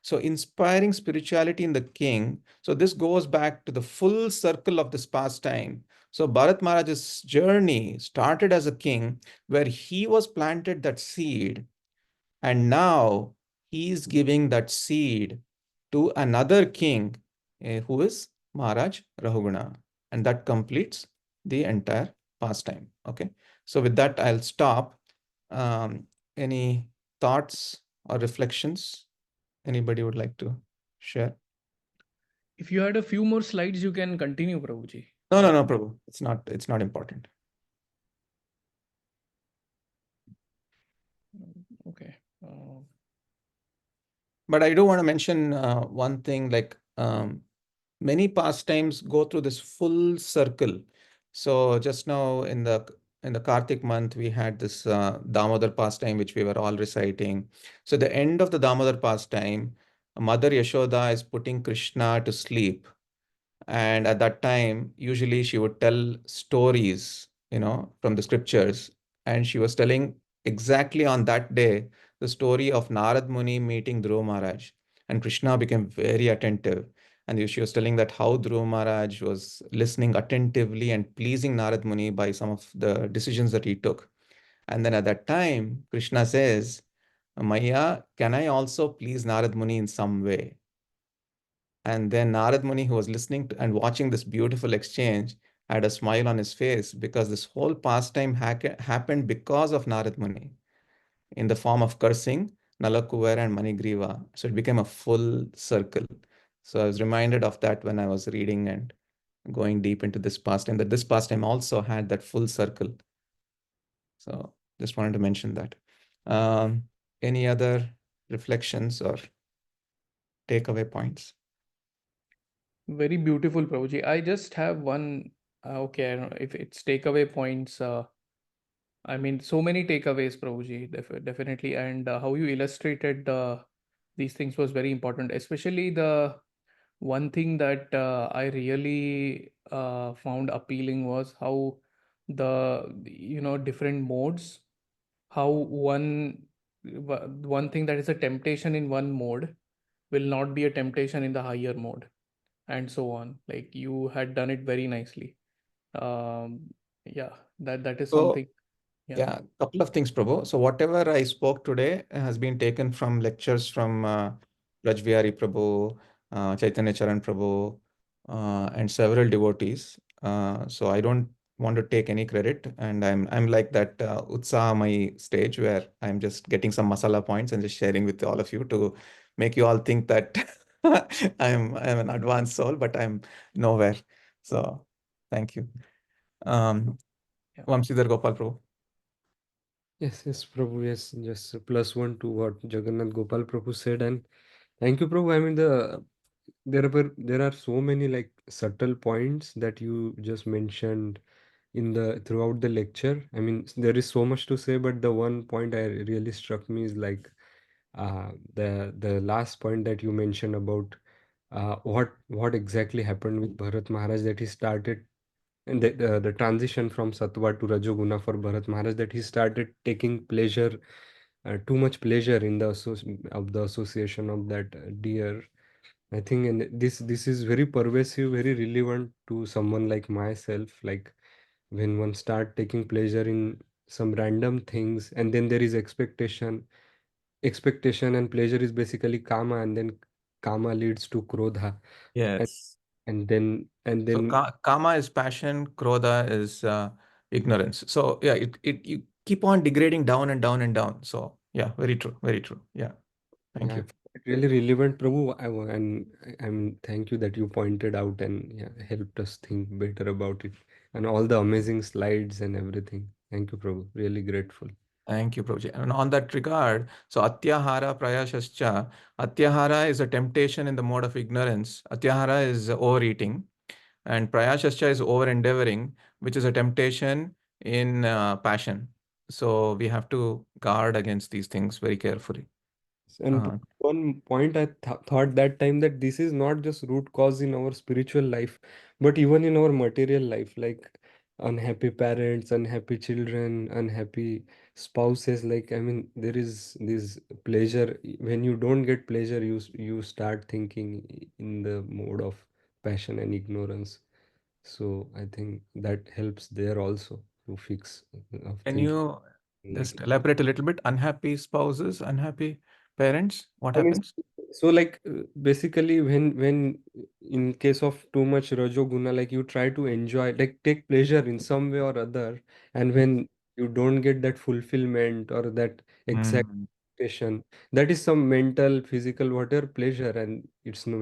So inspiring spirituality in the king. So this goes back to the full circle of this pastime. So Bharat Maharaj's journey started as a king where he was planted that seed, and now he is giving that seed to another king, who is Maharaj Rahuguna. And that completes the entire pastime. Okay. So with that, I'll stop. Any thoughts or reflections anybody would like to share? If you had a few more slides, you can continue, Prabhuji. No, Prabhu. It's not important. Okay. But I do want to mention one thing, like many pastimes go through this full circle. So just now in the Kartik month, we had this Damodar pastime, which we were all reciting. So the end of the Damodar pastime, Mother Yashoda is putting Krishna to sleep. And at that time, usually she would tell stories, from the scriptures. And she was telling exactly on that day the story of Narad Muni meeting Dhruva Maharaj. And Krishna became very attentive. And she was telling that how Dhruva Maharaj was listening attentively and pleasing Narad Muni by some of the decisions that he took. And then at that time, Krishna says, Maya, can I also please Narad Muni in some way? And then Narad Muni, who was listening to and watching this beautiful exchange, had a smile on his face because this whole pastime happened because of Narad Muni in the form of cursing Nalakuver and Manigriva. So it became a full circle. So I was reminded of that when I was reading and going deep into this pastime, that this pastime also had that full circle. So just wanted to mention that. Any other reflections or takeaway points? Very beautiful, Prabhuji. I just have one. Okay, I don't know if it's takeaway points. I mean, so many takeaways, Prabhuji, definitely. And how you illustrated these things was very important, especially the one thing that I really found appealing was how different modes, how one thing that is a temptation in one mode will not be a temptation in the higher mode, and so on. Like you had done it very nicely. Yeah, that is So something. yeah, couple of things, Prabhu. So whatever I spoke today has been taken from lectures from Rajvihari Prabhu, Chaitanya Charan Prabhu, and several devotees. So I don't want to take any credit, and I'm like that Utsahamai stage where I'm just getting some masala points and just sharing with all of you to make you all think that I'm an advanced soul, but I'm nowhere. So thank you. Vamsidhar Gopal Prabhu. Yes, Prabhu. Yes, just +1 to what Jagannath Gopal Prabhu said, and thank you, Prabhu. I mean, there are so many like subtle points that you just mentioned, throughout the lecture. I mean, there is so much to say, but the one point I really struck me is like the last point that you mentioned about what exactly happened with Bharat Maharaj, that he started, and the transition from Sattva to Rajoguna for Bharat Maharaj, that he started taking pleasure, too much pleasure in the association of that deer. I think, and this is very pervasive, very relevant to someone like myself. Like when one start taking pleasure in some random things, and then there is expectation and pleasure is basically kama, and then kama leads to krodha, and, Yes. and So then kama is passion, krodha is ignorance. So yeah, you keep on degrading down and down and down. So yeah, very true, very true. Yeah, thank yeah, you. really relevant, Prabhu. I'm thank you that you pointed out and yeah, helped us think better about it, and all the amazing slides and everything. Thank you, Prabhu. Really grateful. Thank you, Prabhuji. And on that regard, so atyahara prayashascha, atyahara is a temptation in the mode of ignorance. Atyahara is overeating, and prayashascha is over endeavoring, which is a temptation in passion. So we have to guard against these things very carefully. And Uh, one point I thought that time, that this is not just root cause in our spiritual life, but even in our material life, like unhappy parents, unhappy children, unhappy spouses. Like, I mean, there is this pleasure. When you don't get pleasure, you start thinking in the mode of passion and ignorance. So I think that helps there also to fix of can thinking you like. just elaborate a little bit? Unhappy spouses, unhappy parents, what I mean, happens? so like basically when in case of too much Rajoguna, like you try to enjoy, like take pleasure in some way or other, and when you don't get that fulfillment or that exact Mm. expectation, that is some mental, physical, whatever pleasure, and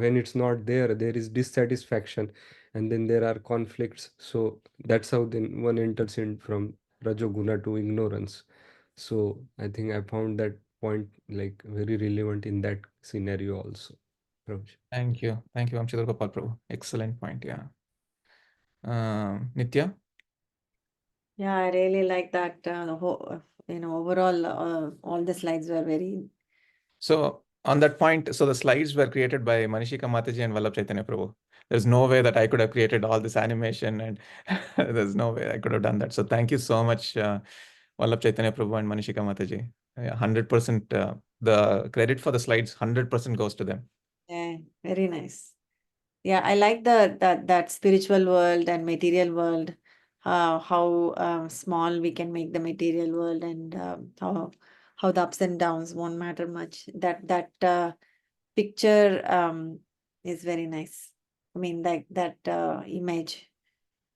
when it's not there, there is dissatisfaction, and then there are conflicts. So that's how then one enters in from Rajoguna to ignorance. So I think I found that point like very relevant in that scenario also. Raj. Thank you. Thank you, Amchidar Gopal Prabhu. Excellent point. Yeah. Nitya? Yeah, I really like that. Overall, all the slides were very. So on that point, so the slides were created by Manishika Mataji and Vallabh Chaitanya Prabhu. There's no way that I could have created all this animation, and there's no way I could have done that. So thank you so much, Vallabh Chaitanya Prabhu and Manishika Mataji. Yeah, 100%, the credit for the slides, 100% goes to them. Yeah, very nice. Yeah, I like that spiritual world and material world, how small we can make the material world, and how the ups and downs won't matter much. That picture is very nice. I mean, like that image.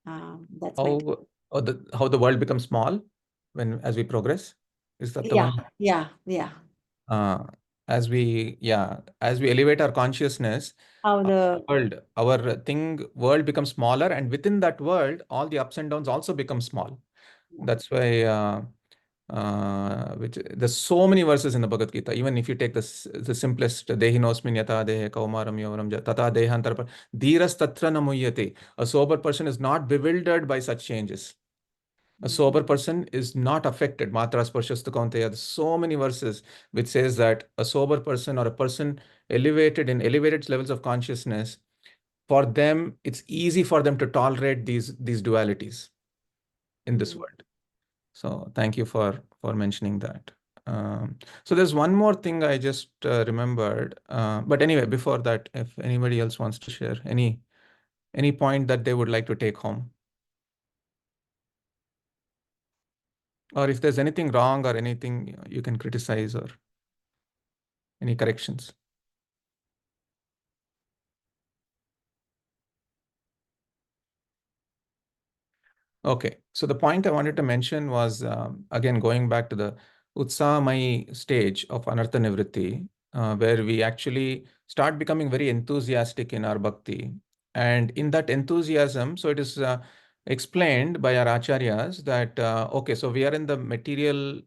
That's my. How the world becomes small as we progress. Is that the Yeah, one? yeah. Uh, as we elevate our consciousness, How the. world becomes smaller, and within that world, all the ups and downs also become small. That's why which there's so many verses in the Bhagavad Gita. Even if you take the simplest, dehinosmin yata dehe kaumaram yavaram tata dehantar dhiras tatra namuyate. A sober person is not bewildered by such changes. A sober person is not affected. Matras parshastu kaunteya. There's so many verses which says that a sober person or a person elevated in elevated levels of consciousness, for them, it's easy for them to tolerate these dualities in this world. So thank you for mentioning that. So there's one more thing I just remembered. But anyway, before that, if anybody else wants to share any point that they would like to take home, or if there's anything wrong or anything you can criticize or any corrections. Okay, so the point I wanted to mention was again going back to the Utsahamai stage of Anartha Nivritti, where we actually start becoming very enthusiastic in our bhakti. And in that enthusiasm, so it is explained by our acharyas that, okay, so we are in the material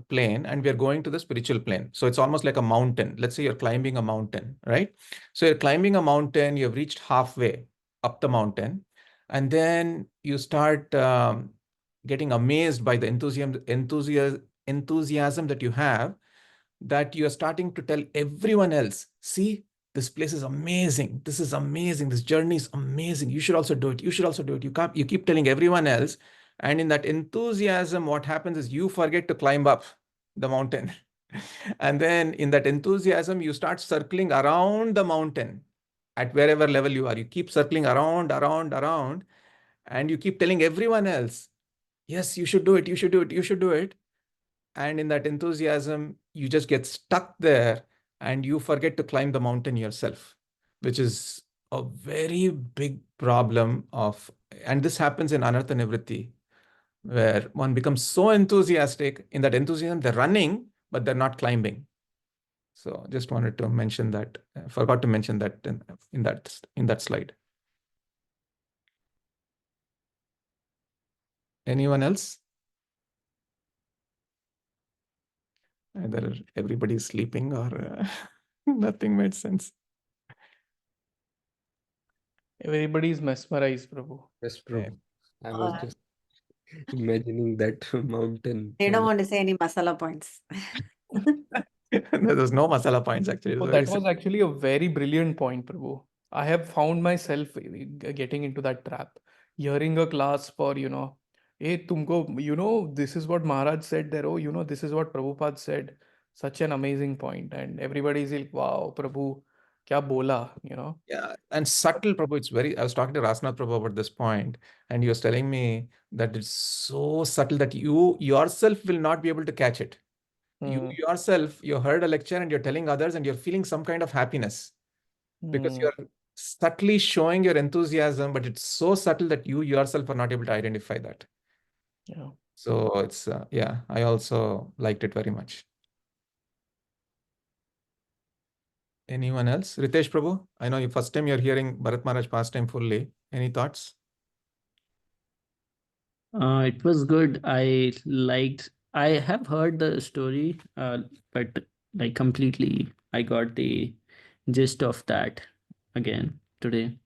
plane and we are going to the spiritual plane. So it's almost like a mountain. Let's say you're climbing a mountain, right? So you're climbing a mountain, you've reached halfway up the mountain, and then you start getting amazed by the enthusiasm that you have, that you are starting to tell everyone else, see, this place is amazing. This is amazing. This journey is amazing. You should also do it. You should also do it. You keep telling everyone else. And in that enthusiasm, what happens is you forget to climb up the mountain. And then in that enthusiasm, you start circling around the mountain at wherever level you are. You keep circling around, and you keep telling everyone else, yes, you should do it. You should do it. You should do it. And in that enthusiasm, you just get stuck there and you forget to climb the mountain yourself, which is a very big problem and this happens in Anartha Nivritti, where one becomes so enthusiastic. In that enthusiasm, they're running, but they're not climbing. So just wanted to mention that. Forgot to mention that in that slide. Anyone else? Either everybody's sleeping or nothing made sense. Everybody's mesmerized, Prabhu. Yes, Prabhu. I was just imagining that mountain. They don't want to say any masala points. There's no masala points actually. It's Oh, very that was actually a very brilliant point, Prabhu. I have found myself getting into that trap. Hearing a class for, hey, tumko, this is what Maharaj said there. Oh, this is what Prabhupada said. Such an amazing point. And everybody's like, wow, Prabhu, kya bola, Yeah, and subtle, Prabhu. It's very. I was talking to Rasnath Prabhu about this point, and he was telling me that it's so subtle that you yourself will not be able to catch it. You Hmm. yourself, you heard a lecture and you're telling others, and you're feeling some kind of happiness because Hmm. you're subtly showing your enthusiasm, but it's so subtle that you yourself are not able to identify that. Yeah. So it's yeah, I also liked it very much. Anyone else? Ritesh Prabhu, I know you first time you're hearing Bharat Maharaj Pastime fully. Any thoughts? It was good. I have heard the story, but like completely, I got the gist of that again today.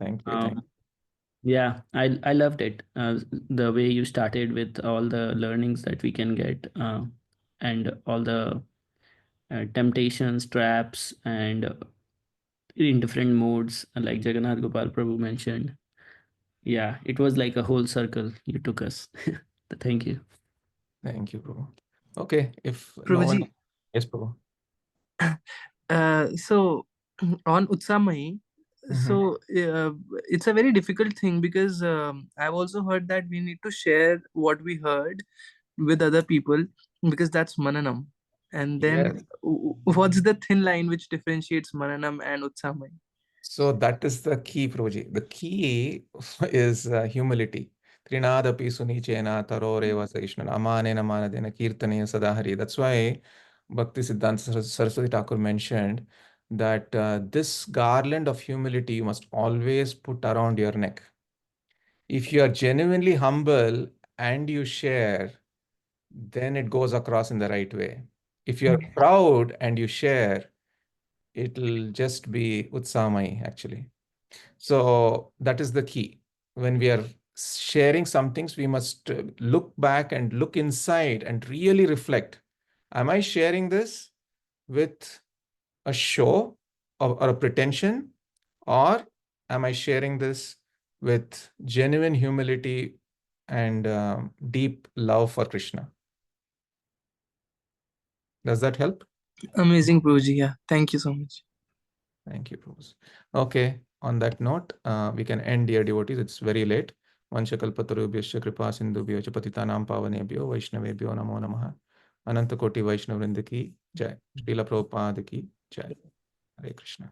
Thank you. Thank you. Yeah, I loved it. The way you started with all the learnings that we can get, and all the temptations, traps, and in different modes, like Jagannath Gopal Prabhu mentioned. Yeah, it was like a whole circle you took us. Thank you. Thank you, Prabhu. Okay, if no one, Prabhuji, yes, Prabhu. so on Utsamai, so it's a very difficult thing because I've also heard that we need to share what we heard with other people because that's Mananam. And then Yes. what's the thin line which differentiates Mananam and Utsamai? So that is the key, Prabhuji. The key is humility. Trinadapi sunichena taroreva saishnan amanena manadena kirtanena sadahari. That's why Bhakti Siddhanta Saraswati Thakur mentioned that this garland of humility you must always put around your neck. If you are genuinely humble and you share, then it goes across in the right way. If you're proud and you share, it'll just be utsamai actually. So that is the key. When we are sharing some things, we must look back and look inside and really reflect. Am I sharing this with a show or a pretension, or am I sharing this with genuine humility and deep love for Krishna? Does that help? Amazing, Prabhuji. Yeah, thank you so much. Thank you, Prabhu. Okay, on that note, we can end, dear devotees. It's very late. Vanchakalpatarubhyascha kripa sindhubhyo cha patitanam pavanebhyo vaishnavebhyo namo namaha. Ananta Koti Vaishnav Vrinda ki jai. Srila Prabhupada ki jai. Hare Krishna.